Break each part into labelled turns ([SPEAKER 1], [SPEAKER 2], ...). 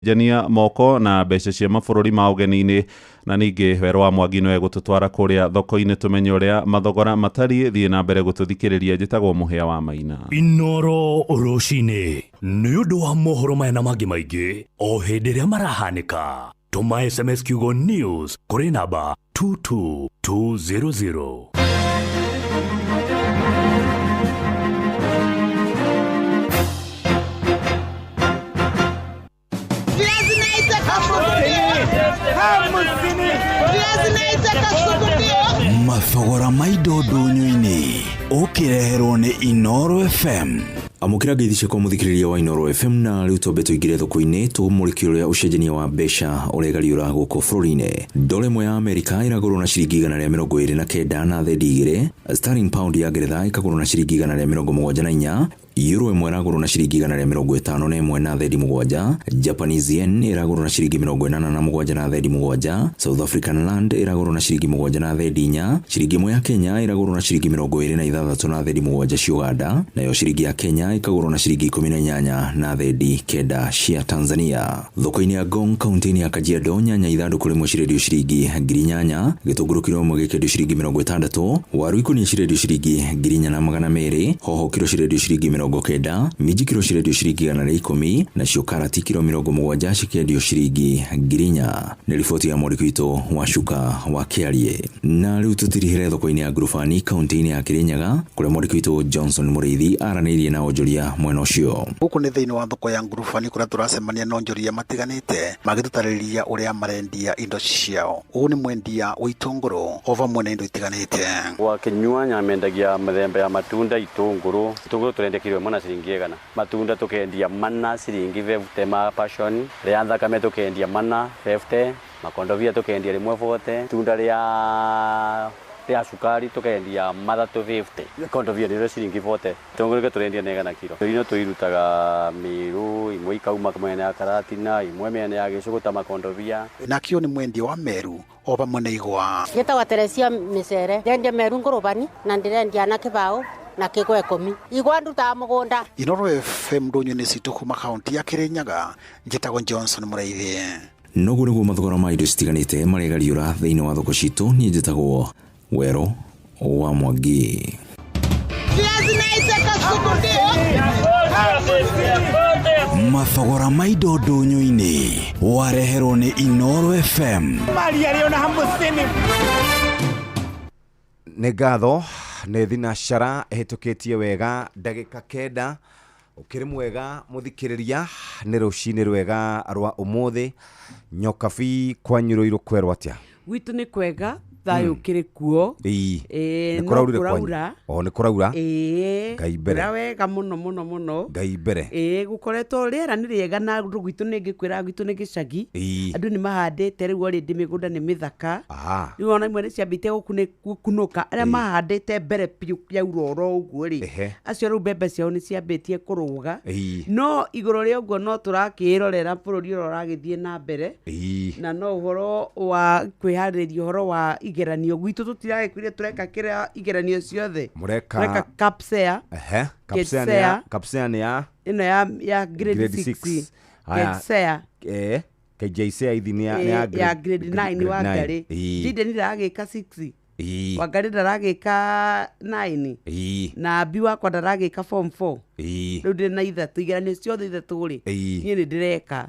[SPEAKER 1] jania moko na mbeca cia mabũrũri ma ũgeni-inĩ na ningĩ Wero wa Mwangi nĩwe gũtũtwara kũrĩa thoko-inĩ tumenye ũrĩa mathogora matariĩ thiĩ na mbere gũtũthikĩrĩria njĩtagwo Mũhĩa wa Maina.
[SPEAKER 2] Inoro rũcinĩ nĩ ũndũ wa mohoro maya na mangĩ maingĩ o hĩndĩ ĩrĩa marahanĩka. Tũma SMS kiugo news kũrĩ namba 22200.
[SPEAKER 3] Mathogora ma indo ndũnyũ-inĩ ũkĩreherwo nĩ Inoro FM. Amũkĩra ngeithi cia mũthikĩrĩria wa Inoro FM na rĩu twambe tũingĩre thoko-inĩ tũmũrĩkie ũrĩa ũcenjania wa mbeca ũregariũra gũkũ bũrũri-inĩ. Dola ĩmwe ya Amerika ĩragũrwo na ciringi 129 na thendi 2. Sterling pound ya Ngeretha ĩkagũrwo na ciringi 174. Euro ĩmwe ĩragũrwo na ciringi 151 na thendi 7. Japanese yen ĩragũrwo na ciringi 87 na thendi 7. South African rand ĩragũrwo na ciringi 7 na thendi 4. Ciringi ĩmwe ya Kenya ĩragũrwo na ciringi 26 na thendi 7 cia Uganda. Nayo ciringi ya Kenya ĩkagũrwo na ciringi 18 na thendi 9 cia Tanzania. Thoko-inĩ ya Ngong kaunti-inĩ ya Kajiado nyanya ithandũkũ rĩmwe cirendio ciringi 8,000, gĩtũngũrũ kilo ĩmwe gĩkendio ciringi 60, waru ikũnia cirendio ciringi 4,200, hoho kilo cirendio ciringi 90, minji kilo cirendio ciringi 110, nacio karati kilo 70 cikendio ciringi 4,000. Nĩ riboti ya mwandĩki witũ wa Cuka wa Kĩarie. Na rĩu tũtirihĩre thoko-inĩ ya Ngurubani kaunti-inĩ ya Kirinyaga kũrĩa mwandĩki witũ Johnson Mũrĩithi aranĩirie na onjoria mwena ũcio.
[SPEAKER 4] Gũkũ nĩ thĩinĩ wa thoko ya Ngurubani kũrĩa tũracemania na onjoria matiganĩte magĩtũtarĩria ũrĩa marendia indo ciao. Ũũ nĩ mwendia wa itũngũrũ o vamwe na indo itiganĩte.
[SPEAKER 5] Wa Kĩnyua nyamendagia mĩthemba ya matunda itũngũrũ tũrendia kilo 1 ciringi 100. Matunda tũkendia mana ciringi 50 ma passion, rĩa thakame tũkendia mana 50, makondobia tũkendia rimwe 40, tunda rĩa sukari tukendia matatu 50, kondovia nĩ ciringi 40. Tũngũrũ tũrendia nega kilo. Ino tũirutaga Meru, imwe ikauma mwena ya Karatina, imwe mwena ya Gĩcũgũ makondovia.
[SPEAKER 4] Nakĩo nĩ mwendia wa Meru o vamwe na igwa.
[SPEAKER 6] Gĩtagwo Teresia Mĩcere, ndendia Meru Ngurubani na ndirendia na Kĩbaũ na Kĩgwa 10. Igwa ndutaga mũgũnda. Inoro FM ndũnyũ-inĩ citũ kuma kaunti ya Kirinyaga, njĩtagwo Johnson Mũrĩithi.
[SPEAKER 3] Noguo nĩguo mathogora ma indo citiganĩte maregariũra thĩinĩ wa thoko citũ. Niĩ njĩtagwo Wero wa Mwangi. Mathogora ma indo ndũnyũ-inĩ wareherwo nĩ Inoro FM.
[SPEAKER 7] Nĩ ngatho nĩ thinacara ĩhĩtũkĩtie wega ndagĩka 9. Ũkĩrĩ mwega mũthikĩrĩria, nĩ rũcinĩ rwega rwa ũmũthĩ. Nyokabi kwanyu irũkwerwo atĩa?
[SPEAKER 8] Gwitũ nĩ kwega, thayũ kĩrĩ kuo.
[SPEAKER 7] Nĩ kũraurire kwanyu? Nĩ kũraura? Ngai mbere.
[SPEAKER 8] Kũra wega mũno.
[SPEAKER 7] Ngai mbere.
[SPEAKER 8] Gũkoretwo rĩera nĩ rĩega na gwitũ nĩ ngĩkwĩra gwitũ nĩ gĩcagi. Andũ nĩ mahandĩte rĩu already mĩgũnda nĩ mĩthaka. Rĩu ona imwe nĩ ciambĩte gũkunũka. Arĩa mahandĩte mbere piũ yaura oro ũguo rĩ, acio rĩu mbembe ciao nĩ ciambĩtie kũrũga. No igũrũ rĩa ũguo no tũrakĩrorera bũrũri ũrĩa ũragĩthiĩ na mbere. Na no ũhoro wa kwĩharĩrĩria ũhoro wa igeranio gwitũ tũtiragĩkwĩria tũreka kĩrĩa igeranio ciothe. Mũreka Capsea.
[SPEAKER 7] Capsea nĩ ya
[SPEAKER 8] ino ya grade 6. Capsea.
[SPEAKER 7] KJCEA ithi nĩ
[SPEAKER 8] ya grade 9 wa Ngarĩ. Jide nĩ aragĩka 6. Wangari ndaragĩka 9. Na Mbi wakwa ndaragĩka form 4. Rĩu ndĩ na ithatũ, igeranio ciothe ithatũ rĩ, niĩ nĩ ndĩreka.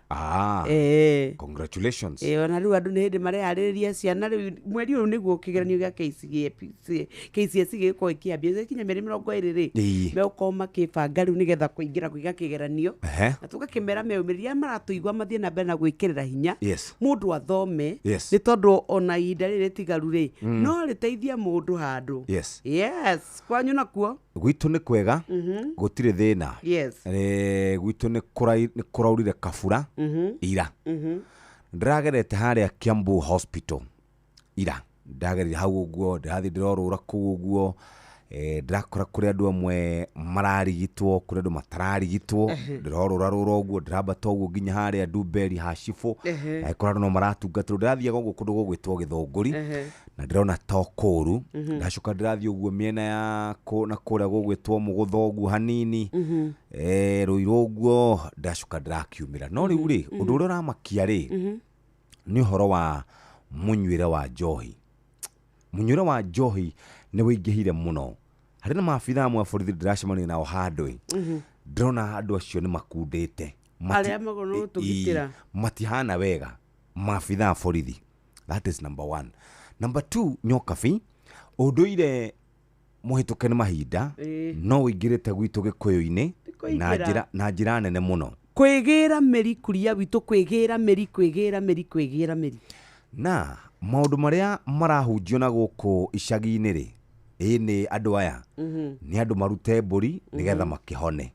[SPEAKER 7] Congratulations.
[SPEAKER 8] Ona rĩu andũ nĩ hĩndĩ mareharĩrĩria ciana, rĩu mweri ũyũ nĩguo kĩgeranio gĩa KCSE gĩgũkorwo gĩkĩambia kinya mĩeri 20 rĩ, megũkorwo makĩbanga rĩu nĩgetha kũingĩra kũiga kĩgeranio. Na tũgakĩmera meumĩrĩria maratũigua mathiĩ na mbere na gwĩkĩrĩra hinya mũndũ athome, nĩ tondũ ona ihinda rĩrĩ rĩtigaru rĩ, no rĩteithia mũndũ handũ. Kwanyu nakuo?
[SPEAKER 7] Gwitũ nĩ kwega, gũtirĩ thĩna. Gwitũ nĩ kũraurire kabura ira. Ndĩragerete harĩa Kiambu Hospital ira. Ndagerire hau ũguo, ndĩrathiĩ ndĩrorũra kũu ũguo. ndakora kuri andu amwe mararigitwo kuri andu matararigitwo ndirorora uguo ndirambata uguo nginya haria Nduberi Hashifo kuri andu no maratungatwo ndirathiaga uguo kundu gugwitwo Githunguri na ndirona Tokuru ndacoka ndirathie uguo miena ya na kuria gugwitwo Mugutho uguo hanini Ruiru uguo ndacoka ndirakiumira no riu ri undu uria uramakia ri ni horo wa munywire wa njohi. Munywire wa njohi ni wingihire muno. Hari na maabitha amwe borithi ndiracemania nao handũ ndĩrona andũ acio nĩ makundĩte
[SPEAKER 8] arĩa magũrũ tũgitĩra
[SPEAKER 7] matihana wega maabitha borithi. That is number 1. Number 2, Nyokabi ũndũire mũhĩtũke nĩ mahinda no wĩingĩrĩte gwitũ Gĩkũyũ-inĩ na njĩra nene mũno.
[SPEAKER 8] Kwĩgĩra mĩri kuria witũ kwĩgĩra mĩri
[SPEAKER 7] na maũndũ marĩa marahunjio na gũkũ icagi-inĩ rĩ nĩ andũ aya nĩ andũ marute mbũri nĩgetha makĩhone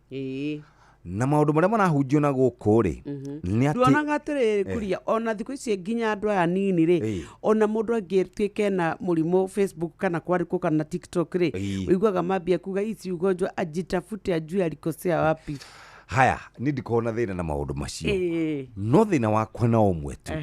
[SPEAKER 7] na maũndũ marĩa marahunjio na gũkũ rĩ nĩ atĩ
[SPEAKER 8] nduonaga atĩrĩrĩ kuria ona thikũ ici nginya andũ aya nini rĩ ona mũndũ angĩtuĩke na mũrimũ Facebook kana kwandĩkwo kana TikTok rĩ ũiguaga mambia kuga ici ugonjwa ajitafute ajue alikosea wapi.
[SPEAKER 7] Haya ni ndikona thĩna na maũndũ macio no thĩna wakwa na ũmwe tu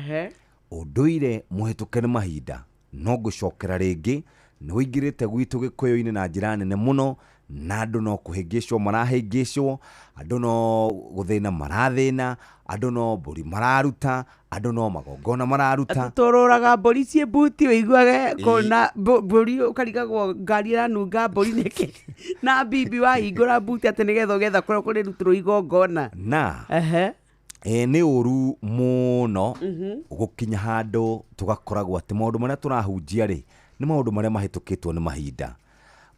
[SPEAKER 7] ũndũire mũhĩtũke nĩ mahinda no ngũcokera rĩngĩ nĩ wĩingĩrĩte gwitũ Gĩkũyũ-inĩ na njĩra nene mũno na andũ no kũhĩngĩcwo marahĩngĩcwo andũ no gũthĩna marathĩna andũ no mbũri mararuta andũ no magongona mararuta
[SPEAKER 8] tũrũraga mbũri ciĩ mbuti ũiguage kona mbũri ũkarigagwo ngari ĩranunga mbũri nĩkĩ na bibi wahingũra mbuti atĩ nĩgetha ũgetha kũrĩa kũrĩ rutĩrwo igongona
[SPEAKER 7] na nĩ ũru mũno gũkinya handũ tũgakoragwo atĩ maũndũ marĩa tũrahunjia rĩ nĩ maũndũ marĩa mahĩtũkĩtwo nĩ mahinda.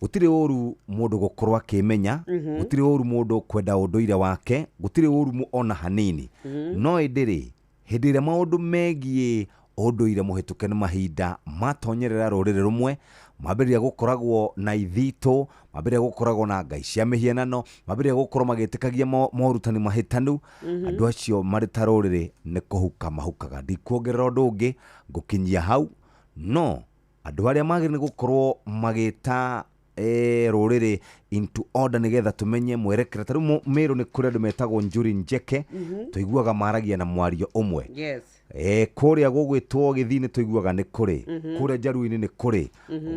[SPEAKER 7] Gũtirĩ ũru mũndũ gũkorwo akĩmenya gũtirĩ ũru mũndũ kwenda ũndũire wake gũtirĩ ũru ona hanini no ĩndĩ rĩ hĩndĩ ĩrĩa maũndũ megiĩ ũndũire mũhĩtũke nĩ mahinda matonyerera rũrĩrĩ rũmwe mambĩrĩria gũkoragwo na ithitũ mambĩrĩria gũkoragwo na ngai cia mĩhianano mambĩrĩria gũkorwo magĩtĩkagia morutani mahĩtanu andũ acio marĩ ta rũrĩrĩ nĩ kũhuka mahukaga. Ndikuongerera ũndũ ũngĩ ngũkinyia hau no andũ arĩa magĩrĩire gũkorwo magĩta rũrĩrĩ into order nĩgetha tũmenye mwerekera. Tarĩu Meru nĩ kũrĩ andũ metagwo Njuri Njeke tũiguaga maragia na mwario ũmwe kũrĩa gũgwĩtwo Gĩthii tũiguaga nĩ kũrĩ kũrĩa Njaruũ-inĩ nĩ kũrĩ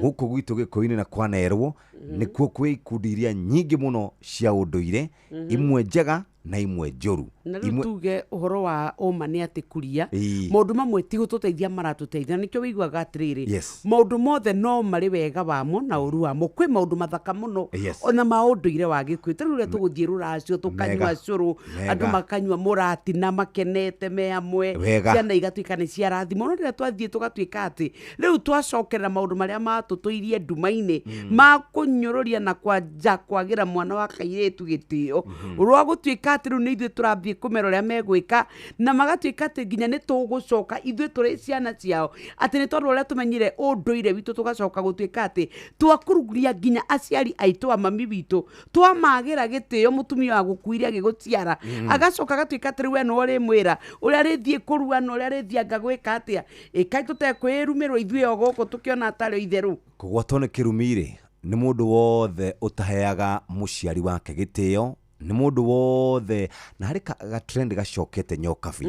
[SPEAKER 7] gũkũ gwitũ Gĩkũyũ-inĩ na kwanerwo nĩkuo kwĩ ikundi iria nyingĩ mũno cia ũndũire imwe njega na imwe njũru.
[SPEAKER 8] Na rĩu tuge ũhoro wa ũma nĩ atĩ kuria maũndũ mamwe ti gũtũteithia maratũteithia nĩkĩo wĩiguaga atĩrĩrĩ maũndũ mothe no marĩ wega wamo na ũru wamo. Kwĩ maũndũ mathaka mũno ona ma ũndũire wa Gĩkũyũ. Ta rĩu rĩrĩa tũgũthiĩ rũracio tũkanyua cũrũ andũ makanyua mũratina makenete me hamwe ciana igatuĩka nĩ ciarathimo no rĩrĩa twathiĩ tũgatuĩka atĩ rĩu twacokerera maũndũ marĩa matũtũirie nduma-inĩ ma kũnyũrũria na kwanja kwagĩra mwana wa kairĩtu gĩtĩo rwa gũtuĩka atĩ rĩu nĩ ithuĩ tũrathiĩ kũmera ũrĩa megwĩka na magatuĩka atĩ nginya nĩ tũgũcoka ithuĩ tũrĩ ciana ciao atĩ nĩ tondũ ũrĩa tũmenyire ũndũire witũ tũgacoka gũtuĩka atĩ twakuruguria nginya aciari aitũ a mami witũ twamagĩra gĩtĩo mũtumia wa gũkuire agĩgũciara agacoka agatuĩka atĩ rĩu we no ũrĩmwĩra ũrĩa rĩthiĩ kũruana ũrĩa rĩthianga gwĩka atĩa kaĩ tũtekwĩrumĩrwo ithuĩ o gũkũ tũkĩona atarĩ itherũ.
[SPEAKER 7] Kũgwatwo nĩ kĩrumi-rĩ nĩ mũndũ wothe ũtaheaga mũciari wake gĩtĩo nĩ mũndũ wothe na harĩ gatrend gacokete Nyokabi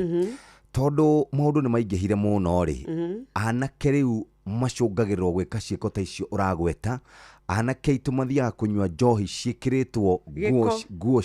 [SPEAKER 7] tondũ maũndũ nĩ maingĩhire mũno rĩ anake rĩu macũngagĩrĩrwo gwĩka ciĩko ta icio ũragweta. Anake aitũ mathiaga kũnyua njohi ciĩkĩrĩtwo nguo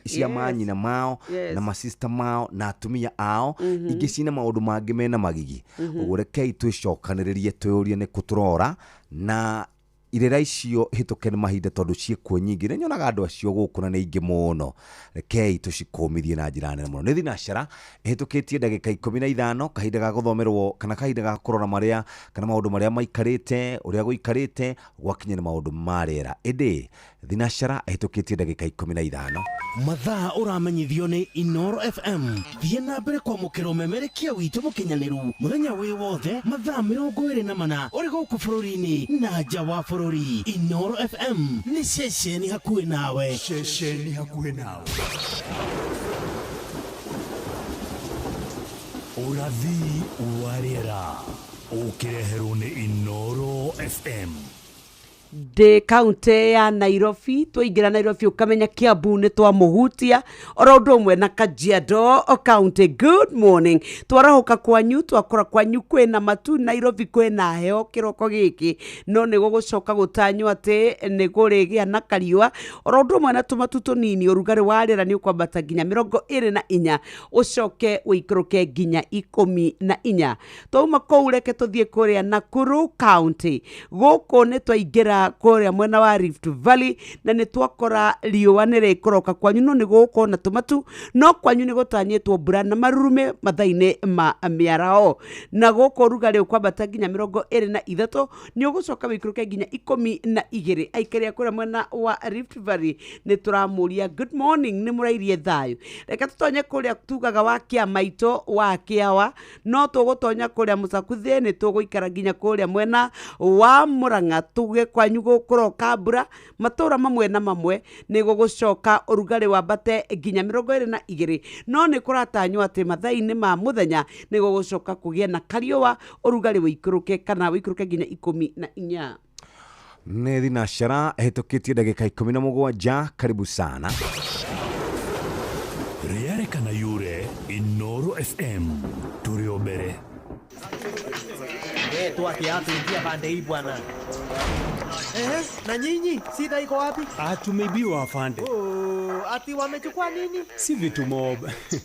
[SPEAKER 7] cia manyina mao na masista mao na atumia ao ingĩ cina maũndũ mangĩ mena magigi. Ũguo rekei twĩcokanĩrĩrie twĩũrie nĩ kũtũrora na irera icio hĩtũke nĩ mahinda tondũ ciĩkuo nyingĩ nĩ nyonaga andũ acio gũkũ na nĩ ingĩ mũno. Rekei tũcikũmithie na njĩra nene mũno. Nĩ thinacara hĩtũkĩtie ndagĩka 15 kahinda ga gũthomerwo kana kahinda ga kũrora marĩa kana maũndũ marĩa maikarĩte ũrĩa gũikarĩte gwakinya nĩ maũndũ ma rĩera. Ĩndĩ thinacara hĩtũkĩtie ndagĩka 15
[SPEAKER 2] mathaa ũramenyithio nĩ Inooro FM. Thiĩ na mbere kwamũkĩra ũmemerekia witũ mũkinyanĩru mũthenya wĩ wothe mathaa 24 ũrĩ gũkũ bũrũri-inĩ na nja wa bũrũri. Inooro FM nĩ ceceni hakuhĩ nawe. Ceceni hakuhĩ nawe. Ũrathi wa rĩera ũkĩreherwo nĩ Inooro FM.
[SPEAKER 8] de county ya Nairobi twaingira Nairobi ukamenya Kiambu ni twamuhutia oro undu umwe na Kajiado county. Good morning, twarahuka kwanyu twakora kwanyu kwina matu Nairobi kwina heo kiroko giki no ni gugucoka gutanyu ati ni gurigia na kariwa oro undu umwe na tumatu tunini urugari wa rira ni ukwambata nginya 24 ucoke uikruke nginya 14 twauma kou reke tuthie kuria Nakuru county guku ni twaingira kuria mwena wa Rift Valley na ni twakora riua ni rikoroka kwanyu no ni guko na tumatu no kwanyu ni gutanyitwo mbura na marurume mathaine ma miarao na guko rugari ukwambata nginya 23 ni ugucoka wikruke nginya 12 aikeria kuria mwena wa Rift Valley ni turamuria good morning ni murairie thayu reka tutonye kuria tugaga wa Kiamaito wa Kiawa no tugutonya kuria Musakuthi ni tuguikara nginya kuria mwena wa Murang'a tuge kwanyu gukuroka mbura matura mamwe na mamwe ni gugucoka urugari wambate nginya 22 no ni kuratanywo ati mathaini ma muthenya ni gugucoka kugia na kariwa urugari wikuruke kana wikuruke nginya 14
[SPEAKER 7] nä thinacara hĩtũkĩtie ndagĩka 17 karibu sana
[SPEAKER 2] rĩarekana yure Inoro FM tũrĩ o mbere
[SPEAKER 9] tuakiatuingia pande hii bwana. Na nyinyi sida iko wapi?
[SPEAKER 10] Tumeibiwa afande.
[SPEAKER 9] Ati wamechukua nini?
[SPEAKER 10] Si vitu mob.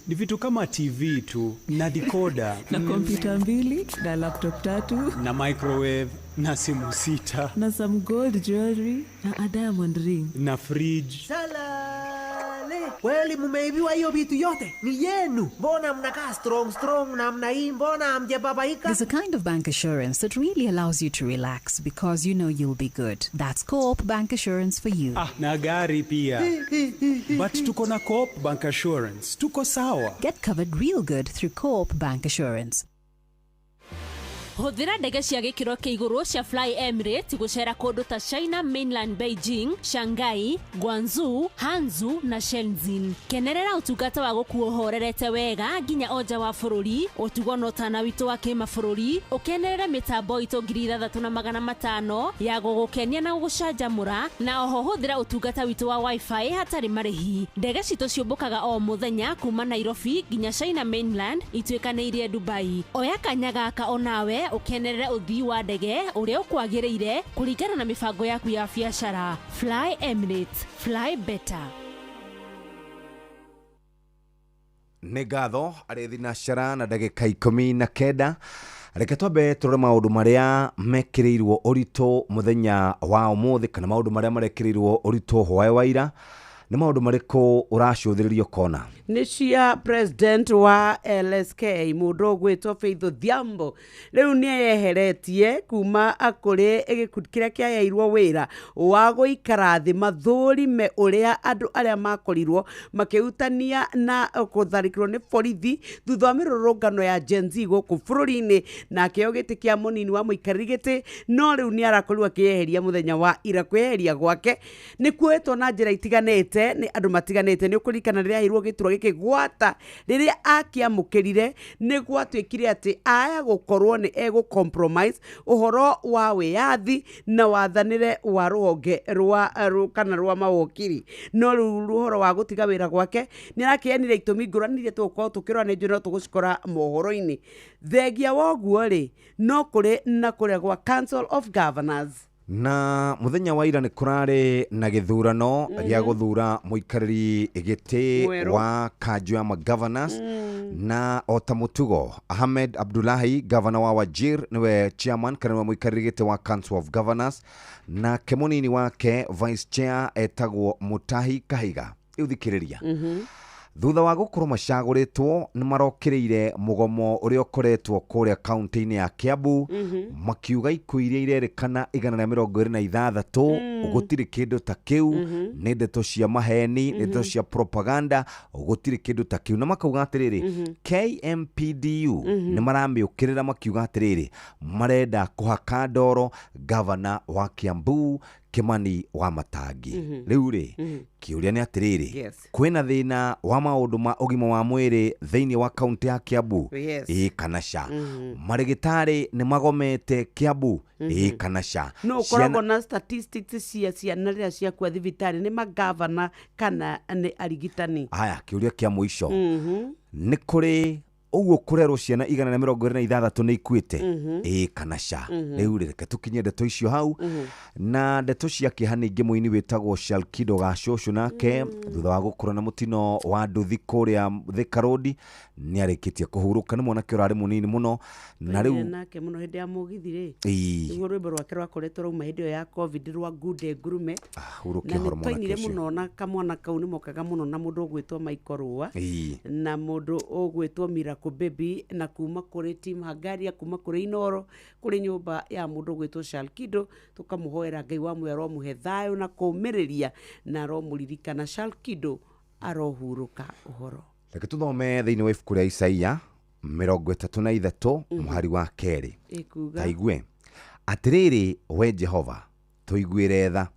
[SPEAKER 10] Ni vitu kama TV tu na decoder
[SPEAKER 11] na kompyuta 2 na laptop 3
[SPEAKER 10] na microwave na simu 6
[SPEAKER 11] na some gold jewelry na a diamond ring
[SPEAKER 10] na fridge.
[SPEAKER 9] Salale, kweli mumeibiwa hiyo vitu yote? Ni yenu. Mbona mnakaa strong namna hii? Mbona hamjababaika?
[SPEAKER 12] There's a kind of bank assurance that really allows you to relax because you know you'll be good. That's Co-op Bank Assurance for you.
[SPEAKER 10] Na gari pia. But tuko na Co-op Bank Assurance. Tuko sawa.
[SPEAKER 12] Get covered real good through Co-op Bank Assurance.
[SPEAKER 13] Hũthĩra ndege cia gĩkĩro kĩa igũrũ cia Fly Emirates gũcera kũndũ ta China Mainland, Beijing, Shanghai, Guangzhou, Hangzhou na Shenzhen. Kenerera ũtungata wa gũkuo horerete wega nginya oja wa bũrũri, ũtugo na ũtana witũ wa kĩmabũrũri, ũkenerere mĩtambo itũ 3500 ya gũgũkenia na gũgũcanjamũra, na oho hũthĩra ũtungata witũ wa Wi-Fi hatarĩ marĩhi. Ndege citũ ciũmbũkaga o mũthenya kuma Nairobi nginya China Mainland ituĩkanĩirie Dubai. Oya kanya gaka onawe ukenerere uthii wa ndege uria ukwagĩrĩire kũringana na mibango yaku ya biacara. Fly Emirates, fly better.
[SPEAKER 7] nĩ ngatho arĩ thinacara na ndagĩka 19 reke twambe tũrore maũndũ marĩa mekĩrĩirwo ũritũ mũthenya wa ũmũthĩ kana maũndũ marĩa marekĩrĩirwo ũritũ hwaĩ wa ira nĩ maũndũ marĩkũ ũracũthĩrĩrio kona
[SPEAKER 8] nĩ cia president wa LSK mũndũ ũgwĩtwo Faith Odhiambo rĩu nĩ eyeheretie kuma kũrĩ gĩkundi kĩrĩa kĩaheirwo wĩra wa gũikara thĩ mathũrime ũrĩa andũ arĩa makorirwo makĩhutania na gũtharĩkĩrwo nĩ borithi thutha wa mĩrũrũngano ya Gen Z gũkũ bũrũri-inĩ na kĩo gĩtĩ kĩa mũnini wa mũikarĩri gĩtĩ no rĩu nĩ arakorirwo akĩyeheria mũthenya wa ira. Kwĩyeheria gwake nĩ kuoetwo na njĩra itiganĩte nĩ andũ matiganĩte nĩ ũkũririkana rĩrĩa aheirwo gĩturwa gĩkĩgwata rĩrĩa akĩamũkĩrire nĩ gwatuĩkire atĩ aya gũkorwo nĩ egũ-compromise ũhoro wa wĩyathi na wathanĩre wa rũhonge kana rwa mawokiri no rĩu ũhoro wa gũtiga wĩra gwake nĩ arakĩenire itũmi ngũrani iria tũgũkorwo tũkĩrora nĩ njũĩ no tũgũcikora mohoro-inĩ. Thengia wa ũguo rĩ no kũrĩ na kũrĩa gwa Council of Governors
[SPEAKER 7] na muthenya wa ira nĩ kũrarĩ na gĩthurano gĩa gũthura mũikarĩri gĩtĩ wa kanjũ ya governors na ota mũtugo Ahmed Abdullahi governor wa Wajir niwe chairman kana mũikarĩri gĩtĩ wa Council of Governors na mũnini wake vice chair etagwo Mutahi Kahiga. Thikĩrĩria thutha wa gũkorwo macagũrĩtwo nĩ marokĩrĩire mũgomo ũrĩa ũkoretwo kũrĩa kaunti-inĩ ya Kiambu makiuga ikuũ iria irerĩkana 126 gũtirĩ kĩndũ ta kĩu nĩ ndeto cia maheni nĩ ndeto cia propaganda gũtirĩ kĩndũ ta kĩu na makauga atĩrĩrĩ KMPDU nĩ maramĩũkĩrĩra makiuga atĩrĩrĩ marenda kũhaka ndoro governor wa Kiambu Kimani wa Matangi. Riu ri kiuria ni atiriri kwina thina wa maundu ma ugima wa mwiri thiini wa kaunti ya Kiambu kana ca marigitari ni magomete Kiambu kana ca
[SPEAKER 8] no koragwo na statistics cia ciana riria ciakua thibitari ni magavana kana ni arigitani.
[SPEAKER 7] Aya kiuria kia mwisho ni kuri uguo kurerwo ciana 126 ni ikuite kana ca riu reke tukinye ndeto icio hau na ndeto cia kihani ingi muini witagwo Shalkido Gacũcũ nake thutha wa gukura na mutino wa nduthi kuria Thika Road ni arikitie kuhuruka ni mwanake urari munini muno na riu
[SPEAKER 8] nake muno hindi ya mugithi ri ngo rwimbo rwake rwakoretwo rauma hindi ya covid rwa Gude Ngurume
[SPEAKER 7] hurukia hormona
[SPEAKER 8] na ni muno na kamwana kau ni mokaga muno na mundu ugwitwo Maikorua na mundu ugwitwo Miracle Baby na kuma kuri team Hagaria kuma kuri Inoro kuri nyumba ya mundu ugwitwo Shalkido tukamuhoera Ngai wa mwero muhe thayo na kumiriria na ro muririkana Shalkido arohuruka uhoro.
[SPEAKER 7] Reke tuthome thiini wa ibuku ria Isaia 33 muhari wa keri taigwe atiriri we Jehova tuiguire tha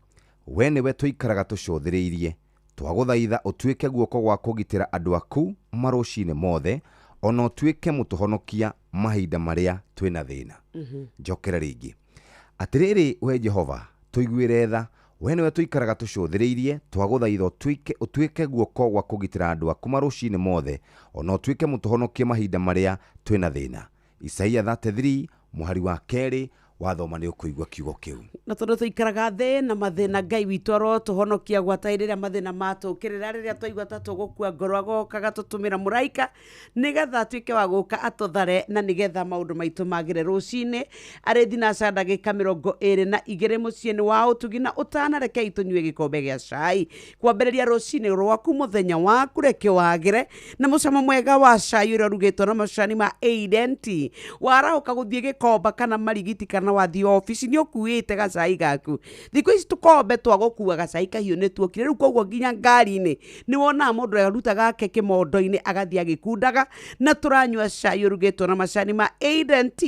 [SPEAKER 7] we niwe tuikaraga tucuthiriirie twaguthaitha utuike guoko gwa kugitira andu aku marucine mothe ona utuike mutuhonokia mahinda maria twina thina. Njokera ringi atiriri we Jehova tuiguire tha we niwe tuikaraga tucuthiriirie twaguthaitha utuike guoko gwa kugitira andu aku marucine mothe ona utuike mutuhonokia mahinda maria twina thina. Isaia 33 muhari wa keri wathoma ni ukuigwa kiugo kiu
[SPEAKER 8] na tondu tuikaraga thi na mathina Ngai witu aro tuhonokia gwatairira mathina matukirira riria twaigua ta tugukua ngoro agokaga tutumira muraika nigetha tuike wa guka atuthare na nigetha maundu maitu magire rucine ari thina ndagika 22 muciini wa utugi na utana reke itunyue gikombe gia cai kwambiriria rucine rwaku muthenya waku reke wagire na mucamo mwega wa cai uria rugitwo na macani ma Aident warauka guthie gikomba kana marigiti kana wathi office ni ukuite gacai gaku thikũ ici tukombe twagũkua gacai kahiũ nĩ tuokire rĩu koguo nginya ngari-inĩ nĩ wonaga mũndũ aruta gake kĩmondo-inĩ agathiĩ agĩkundaga na tũranyua cai ũrugĩtwo na macani ma Aident.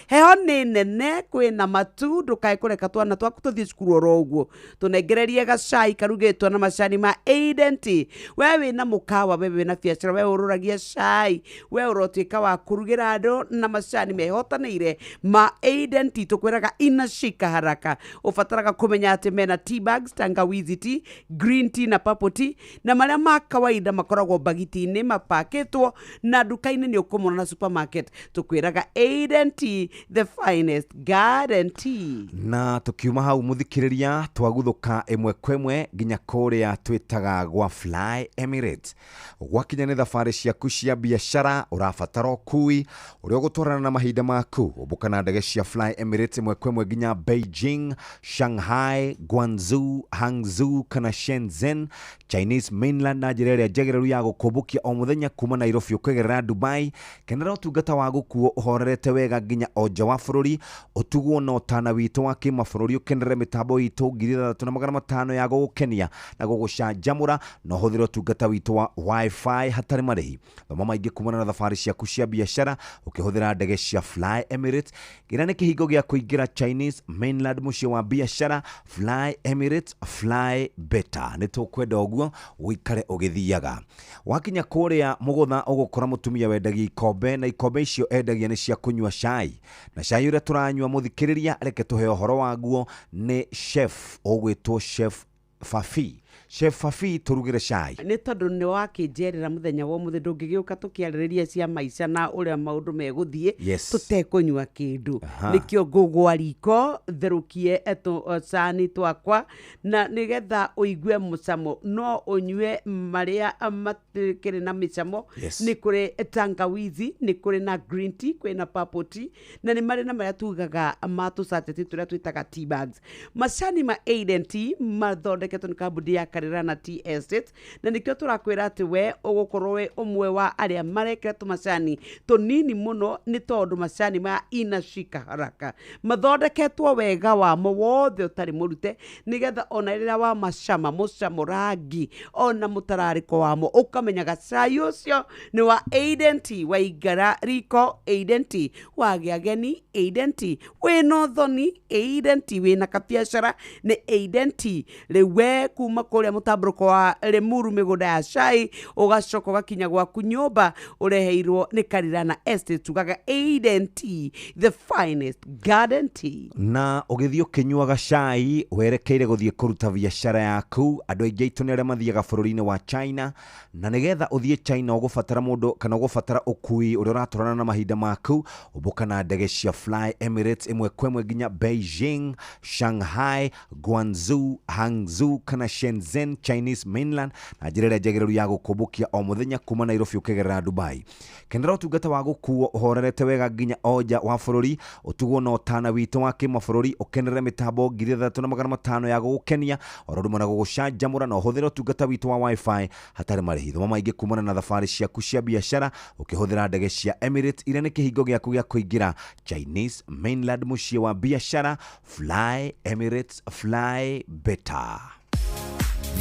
[SPEAKER 8] Heho nĩ nene kwĩna matu ndũkae kũreka twana twaku tũthiĩ cukuru oro ũguo tũnengererie gacai karugĩtwo na macani ma Aident. We wĩna mũkawa we wĩna biacara we ũrũragia cai we ũrotuĩka wa kũrugĩra andũ na macani mehotanĩire ma Aident tukwiraga inashika haraka ufataraga kumenya ati mena tea bags tangawizi tea green tea na purple tea na maria ma kawaida makoragwo bagiti-ini mapaketwo na duka-ini ni ukumona na supermarket tukwiraga Aident the finest garden tea.
[SPEAKER 7] Na tukiuma hau muthikiriria twaguthuka imwe kwemwe nginya kuria twitaga gwa Fly Emirates gwakinya ni thabari ciaku cia biashara urabatara ukui uria ugutwarana na mahinda maku ubukana ndege cia Fly Emirates imwe kwemwe nginya Beijing, Shanghai, Guangzhou, Hangzhou kana Shenzhen, Chinese mainland na njĩra ĩrĩa njagĩrĩru ya gũkũmbũkia o mũthenya kuma Nairobi ũkĩgerera Dubai. Kenera ũtungata wa gũkuo ũhorerete wega nginya o nja wa bũrũri ũtugwo na ũtana witũ wa kĩmabũrũri ũkenere mĩtambo itũ 3500 ya gũgũkenia na gũgũcanjamũra na ũhũthĩre ũtungata witũ wa Wi-Fi hatarĩ marĩhi. Thoma maingĩ kumana na thabarĩ ciaku cia biashara ũkĩhũthĩra ndege cia Fly Emirates. Gĩra nĩ kĩhingo gĩa kũingĩra Chinese mainland mũciĩ wa biashara Fly Emirates, fly better. Nĩ tũkwenda ũguo ũikare ũgĩthiaga. Wakinya kũrĩa mũgũtha ũgũkora mũtumia wendagia ikombe na ikombe icio endagia nĩ cia kũnyua cai na cai ũrĩa tũranyua mũthikĩrĩria reke tũhe ũhoro waguo nĩ chef ũgwĩtwo Chef Fafi. Chef Fafi turugire cai
[SPEAKER 8] nĩ tondũ nĩ wakĩnjerera mũthenya wa mũthĩ ndũngĩgĩũka tũkĩarĩrĩria cia maica na ũrĩa maũndũ megũthiĩ tũtekũnyua kĩndũ nĩkĩo ngũgwa riko therũkie cani twakwa na nĩgetha ũigue mũcamo no ũnyue marĩa makĩrĩ na mĩcamo nĩ kũrĩ tangawizi nĩ kũrĩ na green tea kwĩna purple tea na nĩ marĩ na marĩa tugaga matũcateti tũrĩa twĩtaga tea bags. Macani ma Aident mathondeketwo nĩ kambuni ya Karirana Tea Estate na nikio turakwira ati we ugukorwo we umwe wa aria marekera tumacani tunini muno ni tondu macani ma inashika haraka mathondeketwo wega wamo wothe utari murute nigetha ona rira wa macama mucamo rangi ona mutarariko wamo ukamenyaga cai ucio ni wa Aiden Tea wa Igara Riko Aiden Tea wa Giageni Aiden Tea we no thoni Aiden Tea we na kabiashara ni Aiden Tea lewe kuma kuria mutamburuko wa Lemuru migunda ya cai ugacoka gakinya gwaku nyumba ureheirwo ni Karirana Estate tugaga Aiden Tea the finest garden tea.
[SPEAKER 7] Na ugithio kinyuaga cai werekeire guthie kuruta biashara yaku andu aingi aitu ni aria mathiaga bururi-ini wa China na nigetha uthie China ugubatara mundu kana ugubatara ukui uria uratwarana na mahinda maku ubuka na ndege cia Fly Emirates imwe kwemwe nginya Beijing, Shanghai, Guangzhou, Hangzhou kana Shenzhen Chinese mainland na njira njegereru ya gukumbukia o muthenya kuma Nairobi ukigerera Dubai. Kendera utungata wa gukuo uhorerete wega nginya oja wa bururi utugo no tana witu wa kimabũrũri ukenere mitambo 3500 ya gukenia ororuma na gugucanjamura no huthira utungata witu wa wifi hatari marihi thoma maingi kumana na thabari ciaku cia biashara ukihuthira ndege cia Emirates iria ni kihingo giaku gia kuingira Chinese mainland mucie wa biashara. Fly Emirates, fly better.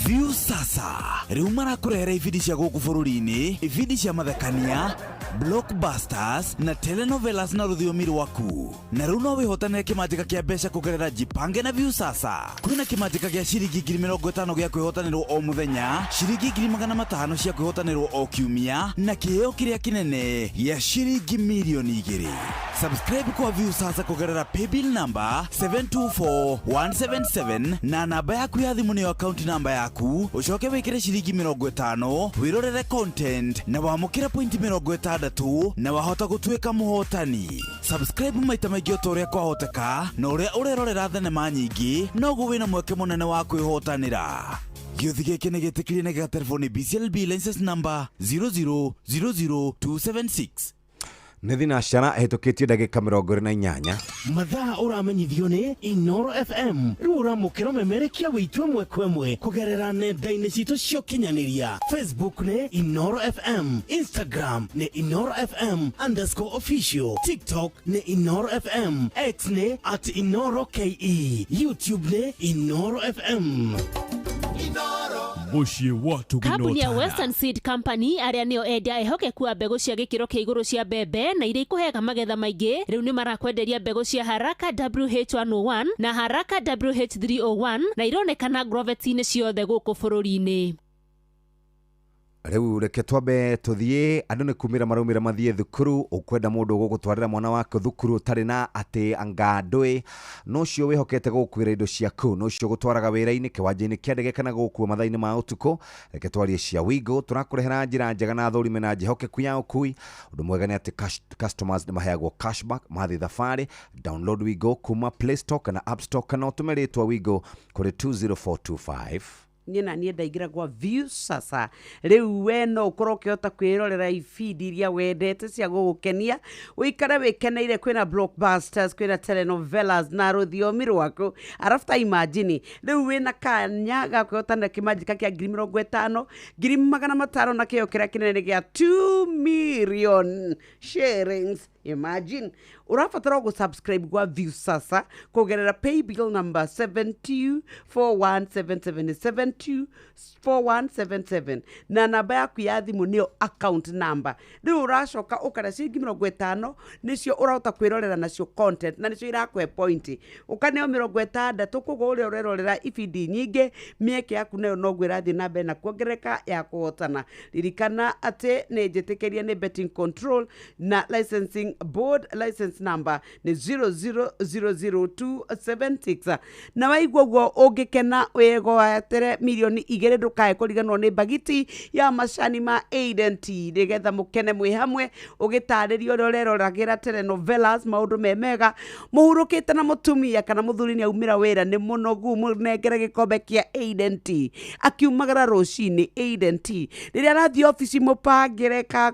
[SPEAKER 14] View sasa riu marakurehera ibindi cia guku bururi-ini, ibindi cia mathekania, blockbusters na telenovelas na rũthiomi rwaku. Na riu no wihotanire kimanjika kia mbeca kugerera Jipange na View sasa. Kwina kimanjika gia ciringi 50,000 gia kwihotanirwo o muthenya, ciringi 500,000 cia kwihotanirwo o kiumia na kiheo kiria kinene gia ciringi milioni 2. Subscribe kwa View sasa kugerera paybill number 724177 na namba yaku ya thimu ni account number yaku ucoke wikire ciringi 50 wirorere content na wamukire point 60 na wahota gutwika muhotani. Subscribe maita maingi utoria kwahoteka na uria urerorera thenema nyingi noguo wina mweke munene wa kwihotanira. Gĩothi gĩkĩ nĩ gĩtĩkĩrie na gĩa telefoni BCLB license number 0027276.
[SPEAKER 7] Nethina shara hetoketie ndagika 28
[SPEAKER 2] mathaa uramenyithio ni Inoro FM riu uramukira memerekia witwe mwe kwemwe kugerera nenda-ini citu cio kinyaniria. Facebook ni Inoro FM, Instagram ni Inoro FM_official, TikTok ni Inoro FM, X ni @InoroKE, YouTube ni Inoro FM.
[SPEAKER 10] Muciĩ watu
[SPEAKER 13] Kampuni ya Western Seed Company aria nio endia ehokeku wa mbegu cia gikiro kia iguru cia mbembe na iria ikuhega magetha maingi riu ni marakwenderia mbegu cia Haraka WH101 na Haraka WH301 na ironekana Grovet-ini ciothe guku bururi-ini.
[SPEAKER 7] Riu reke twambe tuthie andu ni kumira maraumira mathie thukuru ukwenda mundu gugutwarira mwana wako thukuru utari na ati angandwe no cio wihokete gukwira indo ciaku no cio gutwaraga wira-ini kiwanja-ini kia ndege kana gukua mathaa-ini ma utuko. Reke twarie cia Wigo turakurehera njira njega na thorime na njehokeku ya ukui. Undu mwega ni ati customers ni maheagwo cashback mathi thafari. Download Wigo kuma Play Store kana App Store kana utumiritwa Wigo kuri 20425.
[SPEAKER 8] Nina nie ndaigira kwa View sasa riu we no ukorwo ukihota kwirorera ibindi iria wendete cia gugukenia uikare wikeneire. Kwina blockbusters, kwina telenovelas na rũthiomi rwaku. Arafuta imagine riu wina kanya ga kwihotanira kimanjika kia 50,000 500,000 na kio kiria kinene gia 2 million shillings. Imagine urafatara go subscribe kwa View sasa kugerera paybill number 724177 na namba yaku ya thimu nio account number. Riu uracoka ukara ciringi 50 nicio urahota kwirorera nacio content na nicio irakwe point ukaneo 60 kugo uri urerorera ibindi nyingi mieke yaku nayo no gwirathi na mbere na kuongereka ya kuhotana. Ririkana ati ni njitikiria ni betting control na licensing board license number ni 0000276 na waigwa guo ungikena wego atere milioni 2 ndukae kuriganwo ni bagiti ya macani ma Aiden Tea nigetha mukene mwi hamwe ugitaririo roreragira telenovelas maundu memega muhurukite na mutumia kana muthuri ni aumira wira ni munogu munengere gikombe kia Aiden Tea akiumagara rucini. Aiden Tea riria arathi office mupangire ka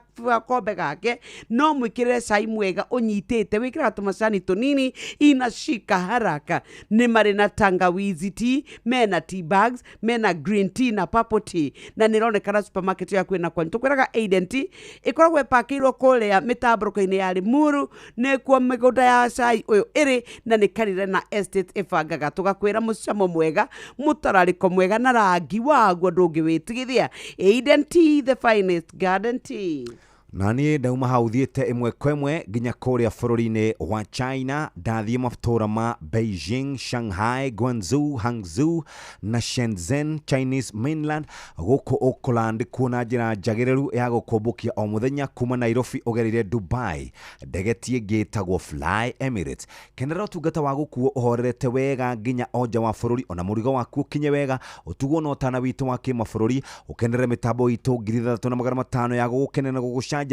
[SPEAKER 8] kombe gake no mwikirire cai mwega unyitite wikira tumacani tunini inashika haraka. Ni mari na tangawizi tea, mena tea bags, mena ena green tea na purple tea na nironekana supermarket ya kwina kwa tukwiraga Aiden tea ikoragwe pakirwo kuria mitamburuko-ini ya Limuru nikuo migunda ya cai uyu iri na nikarire na estate ibangaga tugakwira mucamo mwega mutarariko mwega na rangi waguo ndungiwitigithia. Aiden tea, the finest garden tea.
[SPEAKER 7] Na niä ndauma hau thiäte ĩmwe kwa ĩmwe nginya kũrĩa bũrũri-inĩ wa China, ndathiĩ matora ma Beijing, Shanghai, Guangzhou, Hangzhou na Shenzhen, Chinese mainland, gũkũ Auckland kuona njĩra njagĩrĩru ya gũkũmbũkia o mũthenya kuma Nairobi ũgereire Dubai, ndege ĩngĩ ĩtagwo Fly Emirates. Kenera ũtungata wa gũkuo ũhorerete wega nginya o nja wa bũrũri, ona mũrigo waku ũkinye wega, ũtugwo na ũtana witũ wa kĩmabũrũri, ũkenere mĩtambo itũ 3500 ya gũgũkenera na gũgũcanjamũra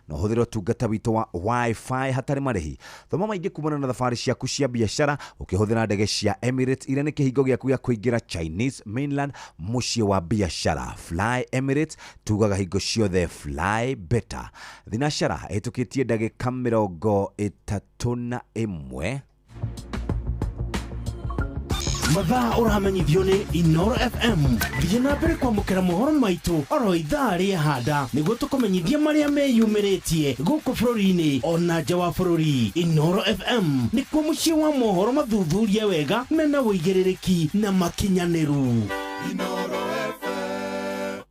[SPEAKER 7] na ũhũthĩre ũtungata witũ wa Wi-Fi hatarĩ marĩhi. Thoma maingĩ kumana na thabarĩ ciaku cia biacara ũkĩhũthĩra ndege cia Emirates iria nĩ kĩhingo gĩaku gĩa kũingĩra Chinese mainland, mũciĩ wa biacara. Fly Emirates, tugaga hingo ciothe fly better. Thinashara ĩtũkĩtie ndagĩka 31
[SPEAKER 2] mathaa ũramenyithio nĩ Inoro FM. Thiĩ na mbere kwamũkĩra mohoro maitũ oro ithaa rĩa handa nĩguo tũkũmenyithia marĩa meyumĩrĩtie gũkũ bũrũri-inĩ ona nja wa bũrũri. Inoro FM nĩkuo mũciĩ wa mohoro mathuthurie wega mena wũigĩrĩrĩki na makinyanĩru. Inoro FM.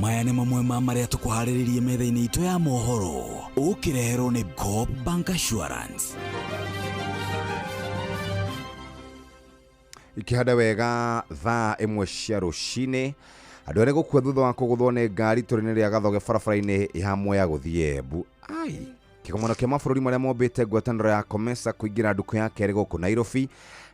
[SPEAKER 14] Maya nĩ mamwe ma marĩa tũkũharĩrĩirie metha-inĩ itũ ya mohoro, ũkĩreherwo nĩ Coop Bank Assurance.
[SPEAKER 7] Ikihada wega thaa ĩmwe cia rũcinĩ, andũ arĩa gũkua thutha wa kũgũthwo nĩ ngari tũrĩ-inĩ rĩa Gathoge barabara-inĩ ihamwe ya gũthiĩ Embu. Kĩgomano kĩa mabũrũri marĩa mombĩte ngwatanĩro ya COMESA kũingĩra nduku ya kerĩ gũkũ Nairobi,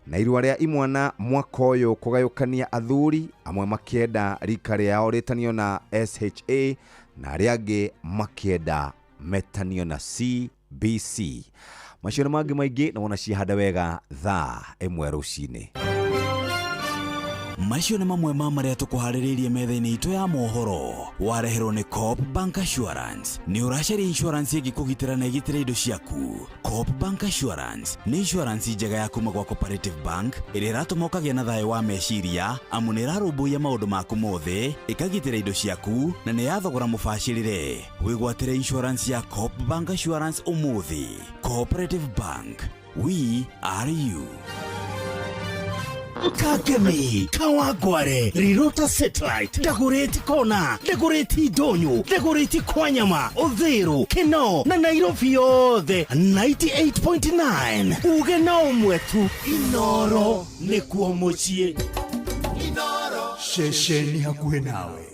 [SPEAKER 7] na irua rĩa imwana mwaka ũyũ kũgayũkania athuri, amwe makĩenda rika rĩao rĩtanio na SHA na arĩa angĩ makĩenda metanio na CBC. Macio nĩ mangĩ maingĩ na wona cihada wega thaa ĩmwe rũcinĩ.
[SPEAKER 14] Macio nĩ mamwe ma marĩa tũkũharĩrĩirie metha-inĩ itũ ya mohoro, wareherwo nĩ Coop Bank Assurance. Nĩ ũracaria insurance ĩngĩkũgitĩra na ĩgitĩre indo ciaku. Coop Bank Assurance nĩ insurance njega ya kuma gwa Cooperative Bank ĩrĩa ĩratũma ũkagĩa na thayũ wa meciria, amu nĩ ĩrarũmbũiya maũndũ maku mothe, ĩkagitĩra indo ciaku na nĩ yathogora mũbacĩrĩre. Wĩgwatĩre insurance ya Coop Bank Assurance ũmũthĩ. Cooperative Bank, we are you.
[SPEAKER 2] Kakemi, Kawagware, Rirota Satellite, Dagoretti Kona, Dagoretti Donyo, Dagoretti Kwanyama, Odhero, Keno, na Nairobi yothe 98.9. Ugena mwetu, Inoro nikuo muciĩ. Inoro
[SPEAKER 10] shesheni hakuhĩ nawe.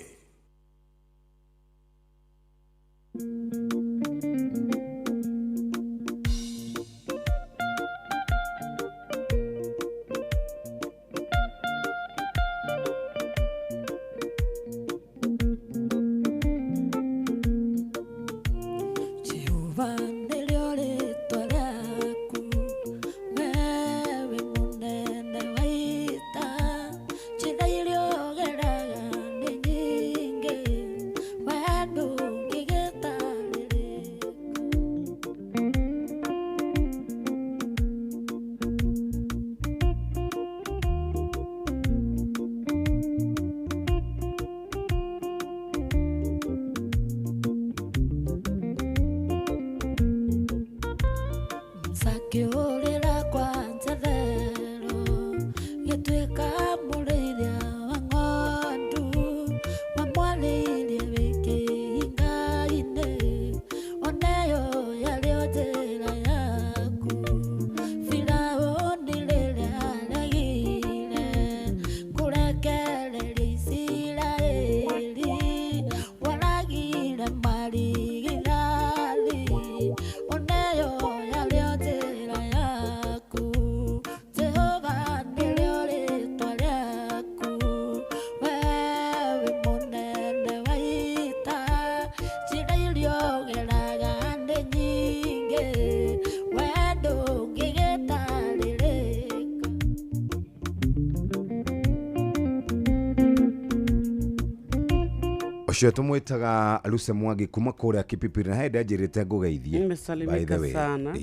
[SPEAKER 7] Ucio tumwitaga Luce Mwangi kuma kuria Kipipiri na hende njirite ngugeithie.
[SPEAKER 8] Nimesalimika sana.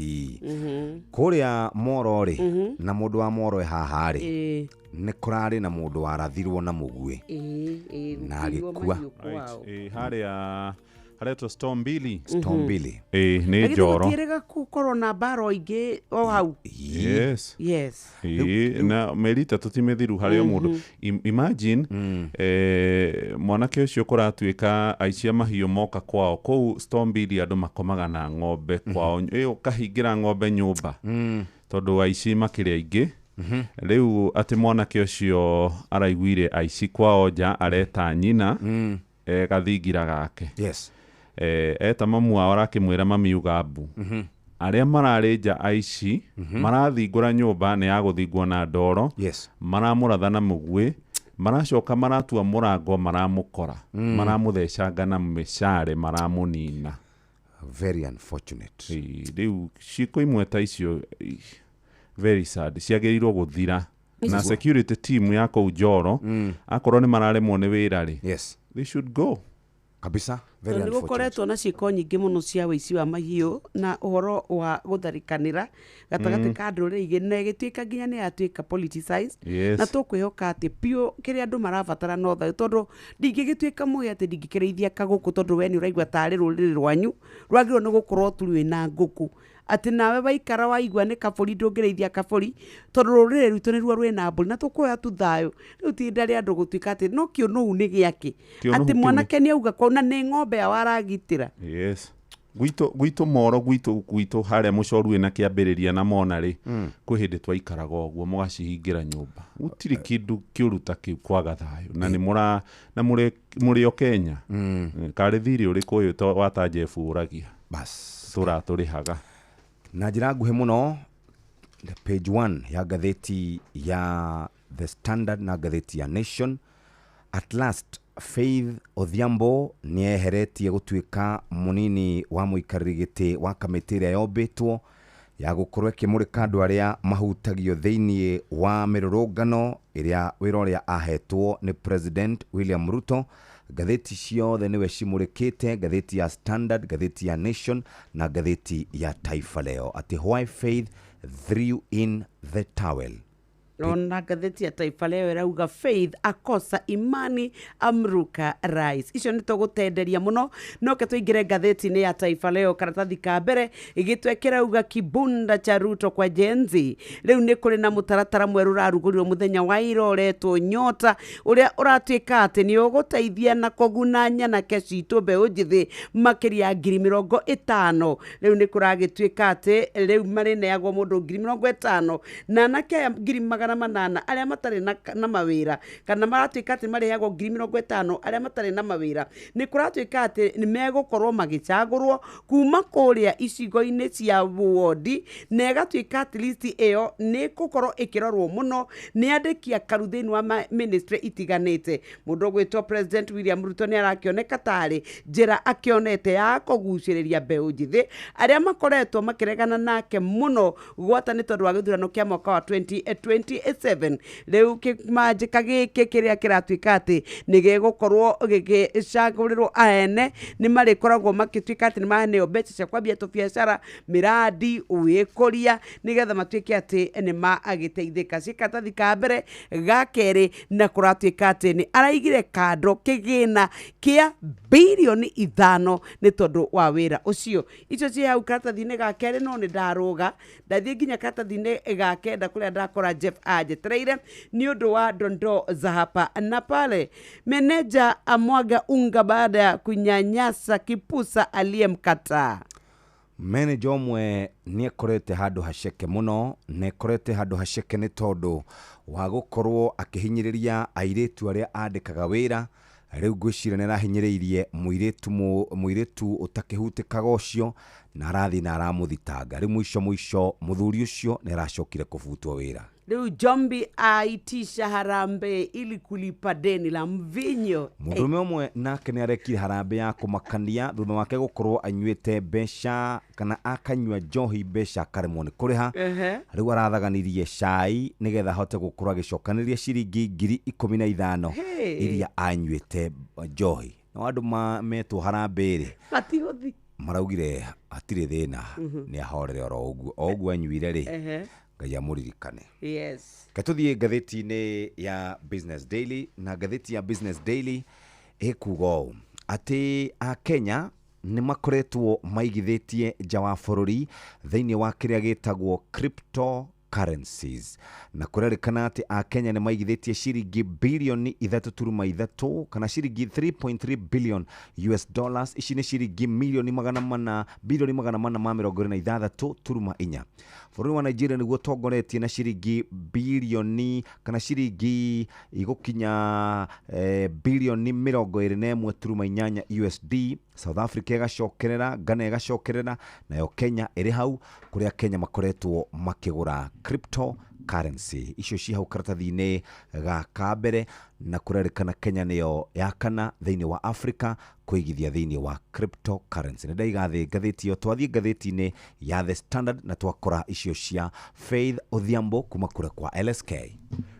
[SPEAKER 7] Kuria Moro ri na mundu wa Moro haha ri. Nĩ kũrarĩ na mũndũ warathirwo na mũguĩ na agĩkua
[SPEAKER 1] harĩa haretwo Storm Billy
[SPEAKER 8] nĩ njoro gũtirĩga gũkorwo na mbaro ingĩ o hau. Yes
[SPEAKER 1] na merita tũtimethiru harĩa mũndũ imagine mwanake ũcio kũratuĩka aici a mahiũ moka kwao kũu Storm Billy andũ makomaga na ng'ombe kwao ũkahingĩra ng'ombe nyũmba tondũ aici makĩrĩ aingĩ. Rĩu atĩ mwanake ũcio araiguire aici kwao nja areta nyina gathingira gake. Eta mamu wao arakĩmwĩra mami ugambu arĩa mararĩ nja aici marathingũra nyũmba nĩ yagũthingwo na ndoro maramũratha na mũguĩ maracoka maratua mũrango maramũkora maramũthecanga na mĩcare maramũnina.
[SPEAKER 7] Very unfortunate.
[SPEAKER 1] Rĩu ciĩko imwe ta icio very sad ciagĩrĩirwo gũthira na security team ya kũu Njoro akorwo nĩ mararemwo nĩ wĩra rĩ they should go
[SPEAKER 7] kabisa. Very unfortunate.
[SPEAKER 8] Nĩgũkoretwo na ciĩko nyingĩ mũno cia wĩici wa mahiũ na ũhoro wa gũtharikanĩra gatagatĩ ka ndũrĩrĩ igĩrĩ na ĩgĩtuĩka nginya nĩ yatuĩka politicized na tũkwĩhoka atĩ piũ kĩrĩa andũ marabatara no thayũ tondũ ndingĩgĩtuĩka mũhĩa atĩ ndingĩkĩrĩithia kagũkũ tondũ we nĩ ũraigua tarĩ rũrĩrĩ rwanyu rwagĩrĩirwo nĩ gũkorwo tũrĩ na ngũkũ atĩ nawe waikara waigua nĩ kabũri ndũngĩrĩithia kabũri tondũ rũrĩrĩ rwitũ nĩruo rwĩna mbũri na tũkuoya tu thayũ. Rĩu ti ndarĩ andũ gũtuĩka atĩ no kĩũnũhu nĩ gĩake atĩ mwanake nĩ auga kwao na nĩ ng'ombe ya waragitĩra.
[SPEAKER 1] Gwitũ Moro gwitũ harĩa mũcoru wĩna kĩambĩrĩria na mona rĩ kwĩ hĩndĩ twaikaraga ũguo mũgacihingĩra nyũmba gũtirĩ kĩndũ kĩũru ta kĩu kwaga thayũ na mũrĩ o Kenya karĩ thirĩ ũrĩkũ ũyũ wa Jeff ũragia tũratũrĩhaga
[SPEAKER 7] na njĩra nguhĩ mũno. Page 1 ya gatheti ya The Standard na gatheti ya Nation. At last Faith Odhiambo nĩeheretie gũtuĩka mũnini wa mũikarĩri gĩtĩ wa kamĩtĩ ĩrĩa yombĩtwo ya gũkorwo ĩkĩmũrĩka andũ arĩa mahutagio thĩinĩ wa mĩrũrũngano ĩrĩa wĩra ũrĩa ahetwo nĩ President William Ruto. Gatheti ciothe nĩwe cimũrĩkĩte, gatheti ya Standard, gatheti ya Nation na gatheti ya Taifa Leo atĩ why Faith threw in the towel.
[SPEAKER 8] Na gatheti ya Taifa Leo irauga Faith akosa imani amruka rais. Icio nĩ tũgũtenderia mũno no ke tũingĩre gatheti-inĩ ya Taifa Leo karatathi ka mbere igĩtwekera uga kibunda cha Ruto kwa Gen Z. Rĩu nĩ kũrĩ na mũtaratara mwerũ ũrarugũrirwo mũthenya wa ira ũretwo Nyota ũrĩa ũratuĩka atĩ nĩ ũgũteithia na kũguna nyanake citũ mbeũ njĩthĩ makĩria 50,000. Rĩu nĩ kũragĩtuĩka atĩ rĩu marĩneagwo mũndũ 50,000 na anake 100,000 arĩa matarĩ na mawĩra kana maratuĩka atĩ marĩheagwo 50,000 arĩa matarĩ na mawĩra. Nĩ kũratuĩka atĩ nĩ megũkorwo magĩcagũrwo kuma kũrĩa icigo-inĩ cia wodi na ĩgatuĩka at least ĩyo nĩ gũkorwo ĩkĩrorwo mũno nĩ andĩki a karu thĩinĩ wa ministry itiganĩte. Mũndũ ũgwĩtwo President William Ruto nĩ arakĩoneka tarĩ njĩra akĩonete ya kũgucĩrĩria mbeũ njĩthĩ arĩa makoretwo makĩregana nake mũno gwata nĩ tondũ wa gĩthurano kĩa mwaka wa 2027. Rĩu kĩmanjĩka gĩkĩ kĩrĩa kĩratuĩka atĩ nĩ gĩgũkorwo gĩgĩcagũrĩrwo aene nĩ marĩkoragwo makĩtuĩka atĩ nĩ maheaneo mbeca cia kwambia tũbiacara miradi wĩkũria nĩgetha matuĩke atĩ nĩ magĩteithĩka. Cikatathi ka mbere ga kerĩ na kũratuĩka atĩ nĩ araigire kando kĩgĩna kĩa bilioni 5 nĩ tondũ wa wĩra ũcio. Icio ciĩ hau karatathi-inĩ ga kerĩ no nĩ ndarũga ndathiĩ nginya karatathi-inĩ ga kenda kũrĩa ndakora Jeff ajetereire ni ũndũ wa dondo za hapa na pale. Meneja amwaga unga baada ya kunyanyasa kipusa aliyemkataa.
[SPEAKER 7] Meneja ũmwe nĩ ekorete handũ haceke mũno na ekorete handũ haceke nĩ tondũ wa gũkorwo akĩhinyĩrĩria airĩtu arĩa andĩkaga wĩra. Rĩu ngwĩciria nĩ arahinyĩrĩirie mũirĩtu ũtakĩhutĩkaga ũcio na arathi na aramũthitanga. Rĩu mũico mũthuri ũcio nĩ aracokire kũbutwo wĩra.
[SPEAKER 8] Leo Jombi aitisha harambe ili kulipa deni la mvinyo.
[SPEAKER 7] Mũndũrũme ũmwe nake nĩ arekire harambe ya kũmakania thutha wake gũkorwo anyuĩte mbeca kana akanyua njohi mbeca karemwo nĩ kũrĩha. Rĩu arathaganirie cai nĩgetha ahote gũkorwo agĩcokanĩria ciringi 15,000 iria anyuĩte njohi. no andu metwo harambiri
[SPEAKER 8] atigothi
[SPEAKER 7] maraugire atire thina ni ahorere oro uguo anyuire ri ngai amuririkane.
[SPEAKER 8] Yes.
[SPEAKER 7] Katuthie ngatheti-ini ya Business Daily, na ngatheti ya Business Daily ikugo ati a Kenya ni makoretwo maigithitie nja wa bururi thiini wa kiria gitagwo cryptocurrencies, na kurerikana ati a Kenya ni maigithitie ciringi bilioni 3.3 kana ciringi 3.3 billion US dollars. Ici ni ciringi bilioni 426.4. Bururi wa Nigeria niguo tongoretie na ciringi bilioni kana ciringi igukinya bilioni 21.8 USD. South Africa igacokerera, Ghana igacokerera, nayo Kenya iri hau kuria Kenya makoretwo makigura cryptocurrency icio ci hau karatathi-ini gaka mbere, na kurerikana Kenya niyo ya kana thiini wa Africa kuigithia thiini wa cryptocurrency. Nĩ ndaigathe ngatheti yo twathie ngatheti-ini ya The Standard na twakora icio cia Faith Odhiambo kuma kure kwa LSK.